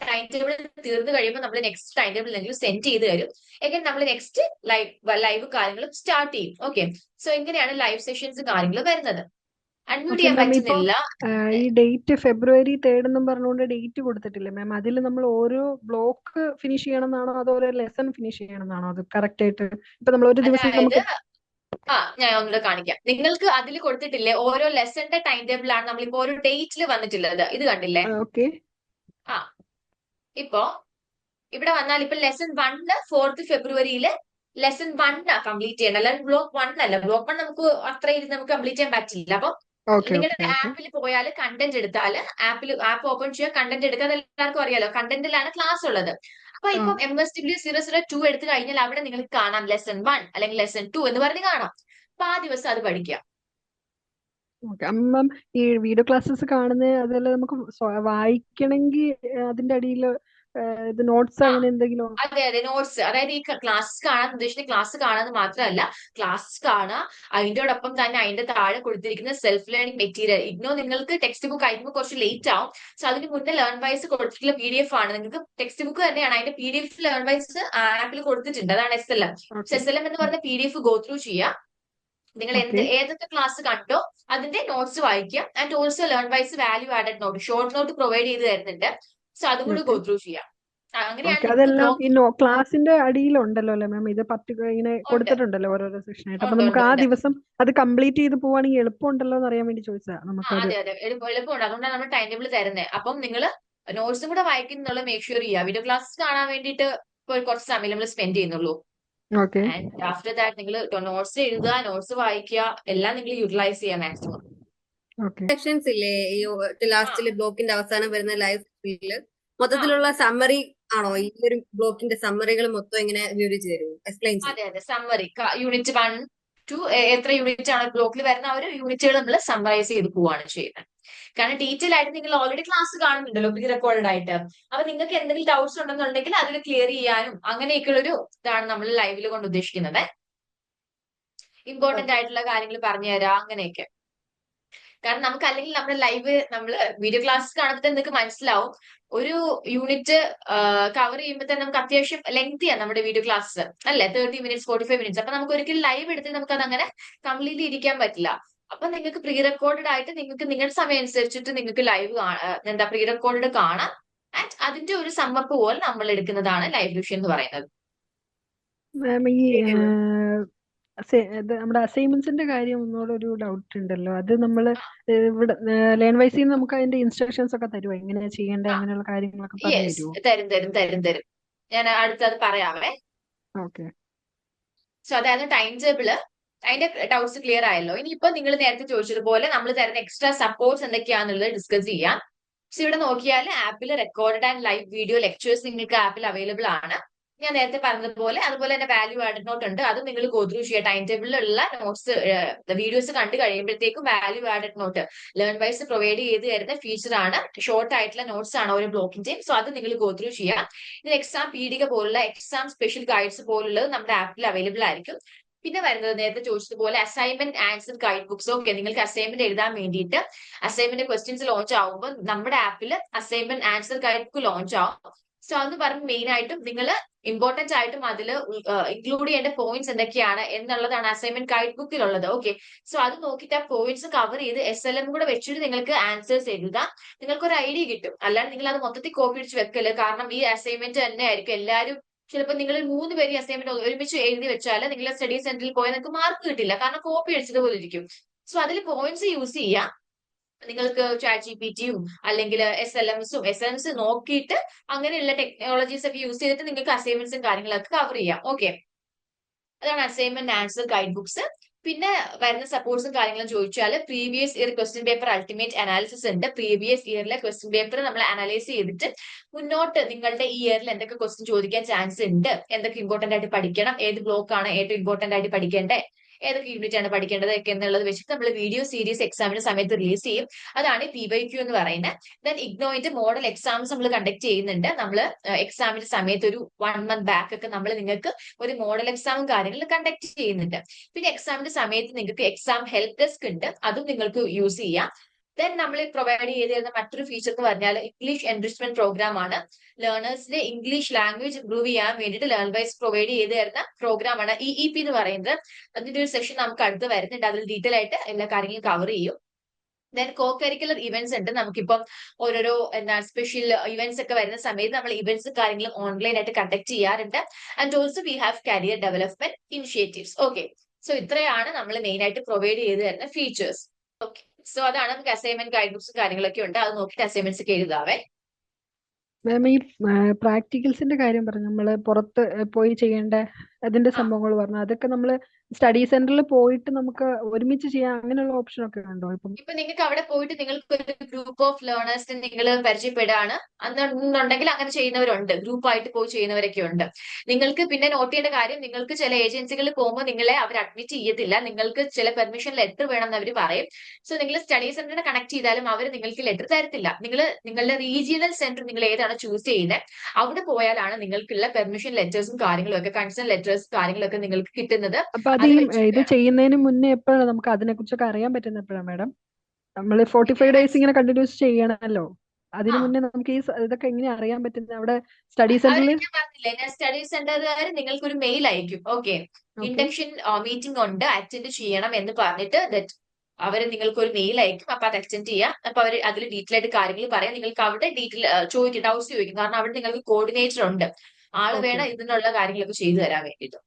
ടൈം ടേബിൾ തീർന്നു കഴിയുമ്പോൾ നമ്മൾ നെക്സ്റ്റ് ടൈം ടേബിൾ നിങ്ങൾ സെൻഡ് ചെയ്ത് തരും. എങ്ങനെ നമ്മൾ നെക്സ്റ്റ് ലൈവ് കാര്യങ്ങളും സ്റ്റാർട്ട് ചെയ്യും. ഓക്കെ. സോ എങ്ങനെയാണ് ലൈവ് സെഷൻസ് കാര്യങ്ങൾ വരുന്നത്. അൺമ്യൂട്ട് ചെയ്യാൻ പറ്റുന്നില്ല. ഈ ഡേറ്റ് ഫെബ്രുവരി 3rd എന്നും പറഞ്ഞുകൊണ്ട് ഡേറ്റ് കൊടുത്തിട്ടില്ലേ മാം? അതിൽ നമ്മൾ ഓരോ ബ്ലോക്ക് ഫിനിഷ് ചെയ്യണമെന്നാണോ അതോ ഓരോ ലെസൺ ഫിനിഷ് ചെയ്യണമെന്നാണോ അത് കറക്റ്റ് ആയിട്ട്? ഇപ്പൊ നമ്മൾ ഒരു ദിവസം ഞാൻ ഒന്നുകൂടെ കാണിക്കാം. നിങ്ങൾക്ക് അതിൽ കൊടുത്തിട്ടില്ലേ ഓരോ ലെസന്റെ ടൈം ടേബിൾ ആണ് നമ്മളിപ്പോ ഓരോ ഡേറ്റിൽ വന്നിട്ടുള്ളത്. ഇത് കണ്ടില്ലേ? ഓക്കെ. ഇപ്പോ ഇവിടെ വന്നാൽ ഇപ്പൊ ലെസൺ 1 4th ഫെബ്രുവരിയില് ലെസൺ 1 കംപ്ലീറ്റ് ചെയ്യണം. അല്ലാതെ ബ്ലോക്ക് 1 അല്ല. ബ്ലോക്ക് 1 നമുക്ക് അത്ര ഇരുന്ന് നമുക്ക് കംപ്ലീറ്റ് ചെയ്യാൻ പറ്റില്ല. അപ്പൊ ഓക്കെ നിങ്ങളുടെ ഓക്കെ ഓക്കെ ആപ്പിൽ പോയാൽ കണ്ടന്റ് എടുത്താൽ ആപ്പ് ഓപ്പൺ ചെയ്യുക, കണ്ടന്റ് എടുക്കുക. അത് എല്ലാവർക്കും അറിയാലോ, കണ്ടന്റിലാണ് ക്ലാസ് ഉള്ളത്. അപ്പൊ ആ ഇപ്പം MSW002 എടുത്തു കഴിഞ്ഞാൽ അവിടെ നിങ്ങൾക്ക് കാണാം ലെസൺ 1 അല്ലെങ്കിൽ ലെസൺ 2 എന്ന് പറഞ്ഞ് കാണാം. അപ്പൊ ആ ദിവസം അത് പഠിക്കുക. ഓക്കെ. അമ്മ ഈ വീഡിയോ ക്ലാസ്സസ് കാണുന്ന അതെല്ലാം നമുക്ക് വായിക്കണമെങ്കിൽ അതിന്റെ അടിയിൽ ഇത് നോട്ട്സ് ആ അങ്ങനെ എന്തെങ്കിലും? അതെ അതെ, നോട്ട്സ്. അതായത് ഈ ക്ലാസ് കാണാൻ ഉദ്ദേശിക്കുന്ന ക്ലാസ് കാണാന്ന് മാത്രമല്ല, ക്ലാസ് കാണുക, അതിൻ്റെയോടൊപ്പം തന്നെ അതിന്റെ താഴെ കൊടുത്തിരിക്കുന്ന സെൽഫ് ലേണിംഗ് മെറ്റീരിയൽ. ഇഗ്നോ നിങ്ങൾക്ക് ടെക്സ്റ്റ് ബുക്ക് അയക്കുമ്പോൾ കുറച്ച് ലേറ്റ് ആവും. സോ അതിന് മുന്നേ ലേൺ വൈസ് കൊടുത്തിട്ടുള്ള PDF ആണ്. നിങ്ങൾക്ക് ടെക്സ്റ്റ് ബുക്ക് തന്നെയാണ്, അതിന്റെ PDF ലേൺ വൈസ് ആപ്പിൽ കൊടുത്തിട്ടുണ്ട്. അതാണ് SLM. ഓക്കെ SLM എന്ന് പറഞ്ഞ PDF ഗോ ത്രൂ ചെയ്യുക. നിങ്ങൾ ഓക്കെ ഏതൊക്കെ ക്ലാസ് കണ്ടോ അതിന്റെ നോട്ട്സ് വായിക്കുക. And also Learnwise value added note, short note provide ചെയ്ത് തരുന്നുണ്ട്. സോ അതും കൂടി ഓക്കെ ഗോ ത്രൂ ചെയ്യാം. അങ്ങനെയാണ് ഓക്കെ. നിങ്ങൾക്ക് അതെല്ലാം ഈ ബ്ലോക്ക്. ക്ലാസിന്റെ അടിയിലുണ്ടല്ലോ അല്ലേ മാം? ഇത് ഇങ്ങനെ ഉണ്ട് കൊടുത്തിട്ടുണ്ടല്ലോ ഓരോരോ സെക്ഷനായിട്ട്. അപ്പൊ ഉണ്ട് നമുക്ക് ഉണ്ട് ആ ഉണ്ട്. ദിവസം അത് കംപ്ലീറ്റ് ചെയ്ത് പോവാണെങ്കിൽ എളുപ്പമുണ്ടല്ലോ എന്ന് അറിയാൻ വേണ്ടി ചോദിച്ചതാ. നമുക്കത് അതെ അതെ, എളുപ്പമുണ്ട്. അതുകൊണ്ടാണ് നമ്മൾ ടൈം ടേബിൾ തരുന്നത്. അപ്പം നിങ്ങൾ നോട്ട്സും കൂടെ വായിക്കുന്നുള്ള മേക്ക് ഷുവർ ചെയ്യുക. വീഡിയോ ക്ലാസ് കാണാൻ വേണ്ടിയിട്ട് ഇപ്പോൾ കുറച്ച് സമയം നമ്മൾ സ്പെൻഡ് ചെയ്യുന്നുള്ളൂ. ഓക്കെ ആൻഡ് ആഫ്റ്റർ ദാറ്റ് നിങ്ങൾ നോട്ട്സ് എഴുതുക, നോട്ട്സ് വായിക്കുക, എല്ലാം നിങ്ങൾ യൂട്ടിലൈസ് ചെയ്യുക മാക്സിമം. ഓക്കെ. സെക്ഷൻസ് ഇല്ലേ ഈ ആ ലാസ്റ്റില് ബ്ലോക്കിന്റെ അവസാനം വരുന്ന ലൈവ് സെഷനില് ആ മൊത്തത്തിലുള്ള സമ്മറി ആണോ? ഈ ഒരു ബ്ലോക്കിന്റെ സമ്മറികൾ മൊത്തം ഇങ്ങനെ വിവരിച്ചു തരുമോ, എക്സ്പ്ലെയിൻ ചെയ്യും? അതെ അതെ, സമ്മറി യൂണിറ്റ് 1 to എത്ര യൂണിറ്റ് ആണ് ബ്ലോക്കിൽ വരുന്ന ആ ഒരു യൂണിറ്റുകൾ നമ്മൾ സമ്മറൈസ് ചെയ്ത് പോവാണ് ചെയ്യുന്നത്. കാരണം ഡീറ്റെയിൽ ആയിട്ട് നിങ്ങൾ ഓൾറെഡി ക്ലാസ് കാണുന്നുണ്ടല്ലോ പ്രീ റെക്കോർഡ് ആയിട്ട്. അപ്പൊ നിങ്ങൾക്ക് എന്തെങ്കിലും ഡൗട്ട്സ് ഉണ്ടെന്നുണ്ടെങ്കിൽ അതിൽ ക്ലിയർ ചെയ്യാനും അങ്ങനെയൊക്കെയുള്ള ഒരു ഇതാണ് നമ്മൾ ലൈവിൽ കൊണ്ട് ഉദ്ദേശിക്കുന്നത്. Important okay. ആയിട്ടുള്ള കാര്യങ്ങൾ പറഞ്ഞു തരാം, അങ്ങനെയൊക്കെ. കാരണം നമുക്ക് അല്ലെങ്കിൽ നമ്മുടെ ലൈവ് നമ്മൾ വീഡിയോ ക്ലാസ് കാണുമ്പോൾ തന്നെ നിങ്ങൾക്ക് മനസ്സിലാവും, ഒരു യൂണിറ്റ് കവർ ചെയ്യുമ്പോൾ തന്നെ നമുക്ക് അത്യാവശ്യം ലെങ്തിയാണ് നമ്മുടെ വീഡിയോ ക്ലാസ് അല്ലെ, 30 മിനിറ്റ്സ് 45 മിനിറ്റ്സ്. അപ്പൊ നമുക്ക് ഒരിക്കലും ലൈവ് എടുത്ത് നമുക്ക് അത് അങ്ങനെ കംപ്ലീറ്റ്ലി ഇരിക്കാൻ പറ്റില്ല. അപ്പൊ നിങ്ങൾക്ക് പ്രീ റെക്കോർഡഡ് ആയിട്ട് നിങ്ങൾക്ക് നിങ്ങളുടെ സമയം അനുസരിച്ചിട്ട് നിങ്ങൾക്ക് ലൈവ് എന്താ പ്രീ റെക്കോർഡ് കാണാം. ആൻഡ് അതിന്റെ ഒരു സമ്മപ്പ് പോലെ നമ്മൾ എടുക്കുന്നതാണ് ലൈവ് വിഷൻ എന്ന് പറയുന്നത്. മാം ഈ ശരി മാം. ഇത് നമ്മുടെ അസൈൻമെന്റ്സിന്റെ കാര്യം ഒന്നുകൂടെ ഒരു ഡൗട്ട് ഉണ്ടല്ലോ. അത് നമ്മൾ ഇവിടെ ലേൺ വൈസിൽ നിന്ന് നമുക്ക് അതിന്റെ ഇൻസ്ട്രക്ഷൻസ് ഒക്കെ തരുമോ, എങ്ങനെയാ ചെയ്യേണ്ടത്, ആ അങ്ങനെയുള്ള കാര്യങ്ങളൊക്കെ പറഞ്ഞു യെസ്, തരുമോ? തരും തരും തരും തരും. ഞാൻ അടുത്തത് പറയാമേ. ഓക്കെ സോ അതായത് ടൈം ടേബിള്, അതിന്റെ ഡൗട്ട്സ് ക്ലിയർ ആയല്ലോ. ഇനിയിപ്പോ നിങ്ങൾ നേരത്തെ ചോദിച്ചതുപോലെ നമ്മൾ തരുന്ന എക്സ്ട്രാ സപ്പോർട്ട്സ് എന്തൊക്കെയാണെന്നുള്ളത് ഡിസ്കസ് ചെയ്യാം. സോ ഇവിടെ നോക്കിയാൽ ആപ്പിൽ recorded and live video lectures നിങ്ങൾക്ക് ആപ്പിൽ അവൈലബിൾ ആണ്. ഞാൻ നേരത്തെ പറഞ്ഞതുപോലെ അതുപോലെ തന്നെ വാല്യൂ ആഡഡ് നോട്ട് ഉണ്ട്, അതും നിങ്ങൾ ഗോ ത്രൂ ചെയ്യുക. ടൈം ടേബിളിലുള്ള നോട്ട്സ് വീഡിയോസ് കണ്ടു കഴിയുമ്പോഴത്തേക്കും value added note Learnwise provide ചെയ്ത് തരുന്ന ഫീച്ചർ ആണ്. ഷോർട്ട് ആയിട്ടുള്ള നോട്ട്സ് ആണ് ഓരോ ബ്ലോക്കിന്റെയും. സോ അത് നിങ്ങൾ ഗോ ത്രൂ ചെയ്യാം. ഇതിന് എക്സാം പീഡിക പോലുള്ള എക്സാം സ്പെഷ്യൽ ഗൈഡ്സ് പോലുള്ളത് നമ്മുടെ ആപ്പിൽ അവൈലബിൾ ആയിരിക്കും. പിന്നെ വരുന്നത് നേരത്തെ ചോദിച്ചതുപോലെ assignment answer guide books. Okay, നിങ്ങൾക്ക് അസൈൻമെന്റ് എഴുതാൻ വേണ്ടിയിട്ട് അസൈൻമെന്റ് ക്വസ്റ്റ്യൻസ് ലോഞ്ച് ആവുമ്പോൾ നമ്മുടെ ആപ്പിൽ assignment answer guide book launch ആവും. സോ അത് പറഞ്ഞ് മെയിൻ ആയിട്ടും നിങ്ങൾ ഇമ്പോർട്ടന്റ് ആയിട്ടും അതിൽ ഇൻക്ലൂഡ് ചെയ്യേണ്ട പോയിന്റ്സ് എന്തൊക്കെയാണ് എന്നുള്ളതാണ് അസൈൻമെന്റ് ഗൈഡ് ബുക്കിലുള്ളത്. ഓക്കെ, സോ അത് നോക്കിയിട്ട് ആ പോയിന്റ്സ് കവർ ചെയ്ത് SLM കൂടെ വെച്ചിട്ട് നിങ്ങൾക്ക് ആൻസേഴ്സ് എഴുതാം. നിങ്ങൾക്ക് ഒരു ഐഡിയ കിട്ടും. അല്ലാണ്ട് നിങ്ങൾ അത് മൊത്തത്തിൽ കോപ്പി അടിച്ച് വെക്കല്. കാരണം ഈ അസൈൻമെന്റ് തന്നെ ആയിരിക്കും എല്ലാവരും, ചിലപ്പോൾ നിങ്ങൾ 3 പേര് അസൈൻമെന്റ് ഒരുമിച്ച് എഴുതി വെച്ചാൽ നിങ്ങളെ സ്റ്റഡി സെന്ററിൽ പോയാൽ നിങ്ങൾക്ക് മാർക്ക് കിട്ടില്ല, കാരണം കോപ്പി അടിച്ചതുപോലെ ഇരിക്കും. സോ അതിൽ പോയിന്റ്സ് യൂസ് ചെയ്യാം. നിങ്ങൾക്ക് ChatGPT-യും അല്ലെങ്കിൽ SLMs നോക്കിയിട്ട് അങ്ങനെയുള്ള ടെക്നോളജീസ് ഒക്കെ യൂസ് ചെയ്തിട്ട് നിങ്ങൾക്ക് അസൈൻമെന്റ്സും കാര്യങ്ങളൊക്കെ കവർ ചെയ്യാം. ഓക്കെ, അതാണ് അസൈൻമെന്റ് ആൻസർ ഗൈഡ് ബുക്സ്. പിന്നെ വരുന്ന സപ്പോർട്ട്സും കാര്യങ്ങളും ചോദിച്ചാൽ previous year question paper ultimate analysis ഉണ്ട്. പ്രീവിയസ് ഇയറിലെ ക്വസ്റ്റ്യൻ പേപ്പർ നമ്മൾ അനലൈസ് ചെയ്തിട്ട് മുന്നോട്ട് നിങ്ങളുടെ ഈ ഇയറിൽ എന്തൊക്കെ ക്വസ്റ്റ്യൻ ചോദിക്കാൻ ചാൻസ് ഉണ്ട്, എന്തൊക്കെ ഇമ്പോർട്ടന്റ് ആയിട്ട് പഠിക്കണം, ഏത് ബ്ലോക്ക് ആണ് ഏറ്റവും ഇമ്പോർട്ടന്റ് ആയിട്ട് പഠിക്കേണ്ടത്, ഏതൊക്കെ യൂണിറ്റ് ആണ് പഠിക്കേണ്ടത് ഒക്കെ എന്നുള്ളത് വെച്ചിട്ട് നമ്മൾ വീഡിയോ സീരീസ് എക്സാമിന്റെ സമയത്ത് റിലീസ് ചെയ്യും. അതാണ് PYQ എന്ന് പറയുന്നത്. ദെൻ ഇഗ്നോയിന്റെ മോഡൽ എക്സാംസ് നമ്മൾ കണ്ടക്ട് ചെയ്യുന്നുണ്ട്. നമ്മൾ എക്സാമിന്റെ സമയത്ത് ഒരു 1 month ബാക്ക് ഒക്കെ നമ്മൾ നിങ്ങൾക്ക് ഒരു മോഡൽ എക്സാമും കാര്യങ്ങളും കണ്ടക്ട് ചെയ്യുന്നുണ്ട്. പിന്നെ എക്സാമിന്റെ സമയത്ത് നിങ്ങൾക്ക് എക്സാം ഹെൽപ്പ് ഡെസ്ക് ഉണ്ട്, അതും നിങ്ങൾക്ക് യൂസ് ചെയ്യാം. ദെൻ നമ്മൾ പ്രൊവൈഡ് ചെയ്ത് തരുന്ന മറ്റൊരു ഫീച്ചർ എന്ന് പറഞ്ഞാൽ ഇംഗ്ലീഷ് എൻറിച്ച്മെന്റ് പ്രോഗ്രാം ആണ്. ലേണേഴ്സിന്റെ ഇംഗ്ലീഷ് ലാംഗ്വേജ് ഇംപ്രൂവ് ചെയ്യാൻ വേണ്ടിയിട്ട് ലേൺ വൈസ് പ്രൊവൈഡ് ചെയ്ത് തരുന്ന പ്രോഗ്രാം ആണ് EEP എന്ന് പറയുന്നത്. അതിന്റെ ഒരു സെഷൻ നമുക്ക് അടുത്ത് വരുന്നുണ്ട്, അതിൽ ഡീറ്റെയിൽ ആയിട്ട് എല്ലാ കാര്യങ്ങളും കവർ ചെയ്യും. ദെൻ കോ കരിക്കുലർ ഇവന്റ്സ് ഉണ്ട്. നമുക്കിപ്പം ഓരോരോ സ്പെഷ്യൽ ഇവന്റ്സ് ഒക്കെ വരുന്ന സമയത്ത് നമ്മൾ ഇവന്റ്സ് കാര്യങ്ങളും ഓൺലൈൻ ആയിട്ട് കണ്ടക്ട് ചെയ്യാറുണ്ട്. And also we have career development initiatives. Okay, so ഇത്രയാണ് നമ്മൾ മെയിൻ ആയിട്ട് പ്രൊവൈഡ് ചെയ്ത് തരുന്ന ഫീച്ചേഴ്സ്. ഓക്കെ, സോ അതാണ് നമുക്ക് അസൈൻമെന്റ് ഗൈഡ് ബുക്സും കാര്യങ്ങളൊക്കെ ഉണ്ട്, അത് നോക്കിയിട്ട് അസൈൻമെന്റ്സ് ഒക്കെ എഴുതാവേ. മാം ഈ പ്രാക്ടിക്കൽസിന്റെ കാര്യം പറഞ്ഞു, നമ്മൾ പുറത്ത് പോയി ചെയ്യേണ്ട അതിന്റെ ആ സംഭവങ്ങൾ പറഞ്ഞു. അതൊക്കെ നമ്മൾ സ്റ്റഡി സെന്ററിൽ പോയിട്ട് നമുക്ക് ഒരുമിച്ച് ചെയ്യാൻ അങ്ങനെയുള്ള ഓപ്ഷൻ ഒക്കെ ഉണ്ടോ ഇപ്പം? ഇപ്പൊ നിങ്ങൾക്ക് അവിടെ പോയിട്ട് നിങ്ങൾക്ക് ഒരു ഗ്രൂപ്പ് ഓഫ് ലേണേഴ്സിനെ നിങ്ങൾ പരിചയപ്പെടുകയാണ് എന്നുണ്ടെങ്കിൽ അങ്ങനെ ചെയ്യുന്നവരുണ്ട്, ഗ്രൂപ്പായിട്ട് പോയി ചെയ്യുന്നവരൊക്കെ ഉണ്ട്. നിങ്ങൾക്ക് പിന്നെ നോട്ട് ചെയ്യേണ്ട കാര്യം, നിങ്ങൾക്ക് ചില ഏജൻസികളിൽ പോകുമ്പോൾ നിങ്ങളെ അവർ അഡ്മിറ്റ് ചെയ്യത്തില്ല, നിങ്ങൾക്ക് ചില പെർമിഷൻ ലെറ്റർ വേണമെന്ന് അവർ പറയും. സോ നിങ്ങൾ സ്റ്റഡി സെന്ററിനെ കണക്ട് ചെയ്താലും അവർ നിങ്ങൾക്ക് ലെറ്റർ തരത്തില്ല. നിങ്ങളുടെ റീജിയണൽ സെന്റർ നിങ്ങൾ ഏതാണ് ചൂസ് ചെയ്യുന്നത് അവിടെ പോയാലാണ് നിങ്ങൾക്കുള്ള പെർമിഷൻ ലെറ്റേഴ്സും കാര്യങ്ങളും ഒക്കെ, കൺസേൺ ലെറ്റേഴ്സ് കാര്യങ്ങളൊക്കെ നിങ്ങൾക്ക് കിട്ടുന്നത്. അപ്പൊ അത് അത് ഈ വെച്ചിട്ട് ഇത് ചെയ്യുന്നതിന് മുന്നേ എപ്പോഴാണ് നമുക്ക് അതിനെ കുറിച്ചൊക്കെ അറിയാൻ പറ്റുന്നത്? എപ്പോഴാണ് മാഡം? നമ്മൾ 45 ഡേയ്സ് ഇങ്ങനെ കണ്ടിന്യൂസ് ചെയ്യണമല്ലോ, അതിനു ആ മുന്നേ നമുക്ക് ഈ ഇതൊക്കെ എങ്ങനെ അറിയാൻ പറ്റുന്നത് അവിടെ സ്റ്റഡി അവർ സെന്ററിൽ? ഞാൻ പറഞ്ഞില്ലേ, ഞാൻ സ്റ്റഡി സെന്ററുകാർ നിങ്ങൾക്ക് ഒരു മെയിൽ അയക്കും. Okay, okay. ഇൻഡക്ഷൻ മീറ്റിംഗ് ഉണ്ട്, അറ്റൻഡ് ചെയ്യണം എന്ന് പറഞ്ഞിട്ട് അവർ നിങ്ങൾക്ക് ഒരു മെയിൽ അയക്കും. അപ്പൊ അത് അറ്റൻഡ് ചെയ്യാം. അപ്പൊ അവർ അതിൽ ഡീറ്റെയിൽ ആയിട്ട് കാര്യങ്ങൾ പറയാം. നിങ്ങൾക്ക് അവിടെ ഡീറ്റെയിൽ ചോദിക്കും, ഡൗട്ട്സ് ചോദിക്കും. കാരണം അവിടെ നിങ്ങൾക്ക് കോർഡിനേറ്റർ ഉണ്ട്, ആള് ഓക്കെ. വേണം ഇതിനുള്ള കാര്യങ്ങളൊക്കെ ചെയ്തു തരാൻ വേണ്ടിയിട്ട്.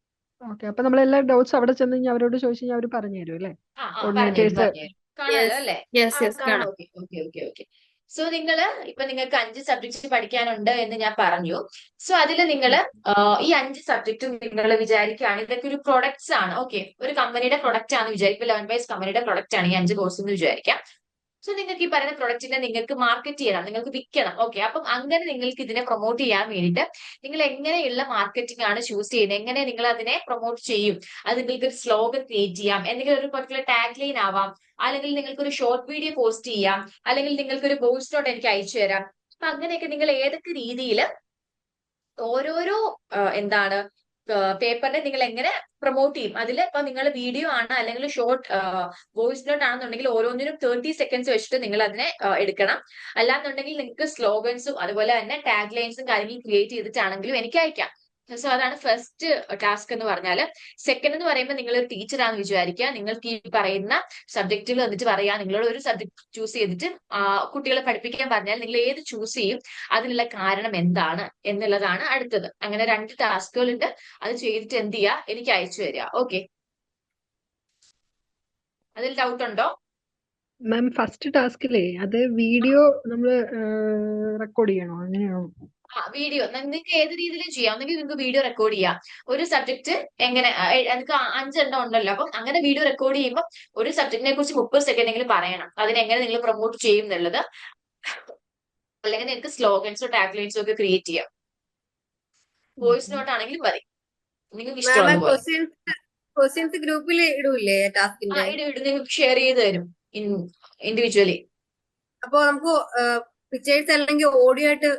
ഓക്കെ. അപ്പൊ നമ്മൾ എല്ലാ ഡൗട്ട്സ് അവിടെ ചെന്ന് കഴിഞ്ഞാൽ അവരോട് ചോദിച്ചു കഴിഞ്ഞാൽ അവർ പറഞ്ഞു തരും അല്ലേ? പറഞ്ഞുതരും കോർഡിനേറ്റേഴ്സ്. പറഞ്ഞുതരും. കാണാലോ യെസ് അല്ലേ? യെസ് യെസ് കാണാം. കാണാം. Okay okay okay okay. So ഇപ്പൊ നിങ്ങൾക്ക് 5 സബ്ജക്ട്സ് പഠിക്കാനുണ്ട് എന്ന് ഞാൻ പറഞ്ഞു. സോ അതിൽ നിങ്ങൾ ഈ 5 സബ്ജക്റ്റും നിങ്ങൾ വിചാരിക്കുകയാണ് ഇതൊക്കെ ഒരു പ്രൊഡക്ട്സ് ആണ്. ഓക്കെ, ഒരു കമ്പനിയുടെ പ്രൊഡക്റ്റ് ആണ് വിചാരിക്കും. 11 ബൈസ് കമ്പനിയുടെ പ്രൊഡക്റ്റ് ആണ് ഈ 5 കോഴ്സ് എന്ന് വിചാരിക്കാം. സോ നിങ്ങൾക്ക് ഈ പറയുന്ന പ്രൊഡക്റ്റിനെ നിങ്ങൾക്ക് മാർക്കറ്റ് ചെയ്യണം, നിങ്ങൾക്ക് വിൽക്കണം. ഓക്കെ, അപ്പം അങ്ങനെ നിങ്ങൾക്ക് ഇതിനെ പ്രൊമോട്ട് ചെയ്യാൻ വേണ്ടിയിട്ട് നിങ്ങൾ എങ്ങനെയുള്ള മാർക്കറ്റിംഗ് ആണ് ചൂസ് ചെയ്യുന്നത്, എങ്ങനെ നിങ്ങൾ അതിനെ പ്രൊമോട്ട് ചെയ്യും, അത് നിങ്ങൾക്ക് ഒരു സ്ലോഗൻ ക്രിയേറ്റ് ചെയ്യാം, എന്തെങ്കിലും ഒരു പെർട്ടിക്കുലർ ടാഗ് ലൈൻ ആവാം, അല്ലെങ്കിൽ നിങ്ങൾക്ക് ഒരു ഷോർട്ട് വീഡിയോ പോസ്റ്റ് ചെയ്യാം, അല്ലെങ്കിൽ നിങ്ങൾക്ക് ഒരു വോയിസ് നോട്ട് എനിക്ക് അയച്ചു തരാം. അപ്പൊ അങ്ങനെയൊക്കെ നിങ്ങൾ ഏതൊക്കെ രീതിയിൽ ഓരോരോ എന്താണ് പേപ്പറിനെ നിങ്ങൾ എങ്ങനെ പ്രൊമോട്ട് ചെയ്യും. അതിൽ ഇപ്പൊ നിങ്ങൾ വീഡിയോ ആണ് അല്ലെങ്കിൽ ഷോർട്ട് വോയിസ് നോട്ട് ആണെന്നുണ്ടെങ്കിൽ ഓരോന്നിനും 30 സെക്കൻഡ്സ് വെച്ചിട്ട് നിങ്ങൾ അതിനെ എടുക്കണം. അല്ലാന്നുണ്ടെങ്കിൽ നിങ്ങൾക്ക് സ്ലോഗൻസും അതുപോലെ തന്നെ ടാഗ് ലൈൻസും കാര്യങ്ങളും ക്രിയേറ്റ് ചെയ്തിട്ടാണെങ്കിലും എനിക്ക് അയക്കാം. സോ അതാണ് ഫസ്റ്റ് ടാസ്ക് എന്ന് പറഞ്ഞാല്. സെക്കൻഡ് എന്ന് പറയുമ്പോൾ നിങ്ങൾ ഒരു ടീച്ചറാണെന്ന് വിചാരിക്കുക. നിങ്ങൾക്ക് ഈ പറയുന്ന സബ്ജക്റ്റുകൾ വന്നിട്ട് പറയാം, നിങ്ങളോട് ഒരു സബ്ജക്ട് ചൂസ് ചെയ്തിട്ട് കുട്ടികളെ പഠിപ്പിക്കാൻ പറഞ്ഞാൽ നിങ്ങൾ ഏത് ചൂസ് ചെയ്യും, അതിനുള്ള കാരണം എന്താണ് എന്നുള്ളതാണ് അടുത്തത്. അങ്ങനെ 2 ടാസ്കുകൾ ഉണ്ട്. അത് ചെയ്തിട്ട് എന്ത് ചെയ്യുക, എനിക്ക് അയച്ചു തരിക. ഓക്കെ, അതിൽ ഡൗട്ട് ഉണ്ടോ? മാം ഫസ്റ്റ് ടാസ്കിലേ അത് വീഡിയോ നമ്മൾ റെക്കോർഡ് ചെയ്യണോ, അങ്ങനെയാണോ? വീഡിയോ നിങ്ങൾക്ക് ഏത് രീതിയിലും ചെയ്യാം. ഒന്നെങ്കിൽ നിങ്ങൾക്ക് വീഡിയോ റെക്കോർഡ് ചെയ്യാം. ഒരു സബ്ജക്ട് എങ്ങനെ നിങ്ങൾക്ക് 5 എണ്ണം ഉണ്ടല്ലോ, അപ്പം അങ്ങനെ വീഡിയോ റെക്കോർഡ് ചെയ്യുമ്പോൾ ഒരു സബ്ജക്റ്റിനെ കുറിച്ച് 30 സെക്കൻഡ് എങ്കിലും പറയണം, അതിനെങ്ങനെ നിങ്ങൾ പ്രൊമോട്ട് ചെയ്യും എന്നുള്ളത്. അല്ലെങ്കിൽ നിങ്ങൾക്ക് സ്ലോഗൻസോ ടാഗ് ലൈൻസോ ഒക്കെ ക്രിയേറ്റ് ചെയ്യാം. വോയിസ് നോട്ട് ആണെങ്കിലും മതി, നിങ്ങൾക്ക് മാം ഇഷ്ടമുള്ള പോലെ. ക്വസ്റ്റ്യൻസ് ഗ്രൂപ്പിൽ ഇടൂല്ലേ ടാസ്കിന്റെ? ഇടും, നിങ്ങൾക്ക് ഷെയർ ചെയ്ത് തരും ഇൻഡിവിജ്വലി. അപ്പൊ നമുക്ക് പിക്ചേഴ്സ് അല്ലെങ്കിൽ ഓഡിയോ ആയിട്ട്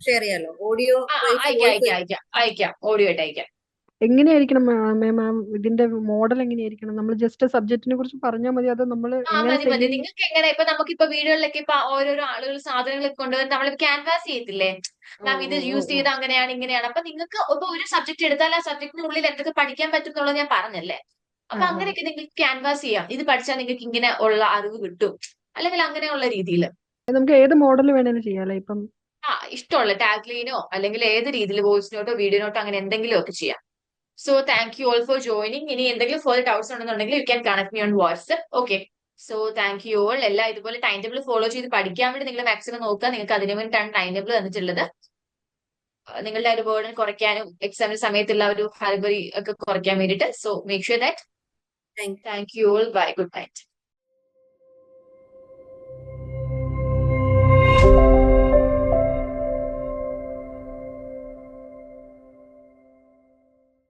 ഷെയർ ചെയ്യാലോ? ഓഡിയോ അയക്കാം, ഓഡിയോ ആയിട്ട് അയക്കാം. എങ്ങനെയായിരിക്കണം മാം ഇതിന്റെ മോഡൽ എങ്ങനെയായിരിക്കണം? നമ്മൾ ജസ്റ്റ് സബ്ജക്റ്റിനെ കുറിച്ച് പറഞ്ഞാൽ മതി, അതോ നമ്മൾ എങ്ങനെ മതി. നിങ്ങൾക്ക് എങ്ങനെ ഇപ്പൊ നമുക്കിപ്പോ വീടുകളിലൊക്കെ ഇപ്പൊ ഓരോരോ ആളുകൾ സാധനങ്ങളൊക്കെ കൊണ്ടുവന്ന് നമ്മൾ ക്യാൻവാസ് ചെയ്യത്തില്ലേ, മാം ഇത് യൂസ് ചെയ്ത് അങ്ങനെയാണ് ഇങ്ങനെയാണ്. അപ്പൊ നിങ്ങൾക്ക് ഇപ്പൊ ഒരു സബ്ജക്ട് എടുത്താൽ ആ സബ്ജക്റ്റിനുള്ളിൽ എന്തൊക്കെ പഠിക്കാൻ പറ്റും എന്നുള്ളത് ഞാൻ പറഞ്ഞല്ലേ. അപ്പൊ അങ്ങനെയൊക്കെ നിങ്ങൾക്ക് ക്യാൻവാസ് ചെയ്യാം. ഇത് പഠിച്ചാൽ നിങ്ങൾക്ക് ഇങ്ങനെ ഉള്ള അറിവ് കിട്ടും, അല്ലെങ്കിൽ അങ്ങനെയുള്ള രീതിയിൽ നമുക്ക് ഏത് മോഡൽ വേണേലും ചെയ്യാല്ലേ ഇപ്പം? ഇഷ്ടമുള്ള ടാഗ് ലൈനോ അല്ലെങ്കിൽ ഏത് രീതിയിൽ വോയിസ് നോട്ടോ വീഡിയോ നോട്ടോ അങ്ങനെ എന്തെങ്കിലും ഒക്കെ ചെയ്യാം. So thank you all for joining. ഇനി എന്തെങ്കിലും ഫർദർ ഡൗട്ട്സ് ഉണ്ടെന്നുണ്ടെങ്കിൽ you can connect me on WhatsApp. Okay, so thank you all. എല്ലാം ഇതുപോലെ ടൈം ടേബിൾ ഫോളോ ചെയ്ത് പഠിക്കാൻ വേണ്ടി നിങ്ങൾ മാക്സിമം നോക്കുക. നിങ്ങൾക്ക് അതിനു വേണ്ടിയിട്ടാണ് ടൈം ടേബിൾ തന്നിട്ടുള്ളത്. നിങ്ങളുടെ ഒരു ബേർഡൻ കുറയ്ക്കാനും എക്സാമിന് സമയത്തുള്ള ഒരു ഹർബറി ഒക്കെ കുറയ്ക്കാൻ വേണ്ടിയിട്ട്. So make sure that. Thank you all. Bye, good night.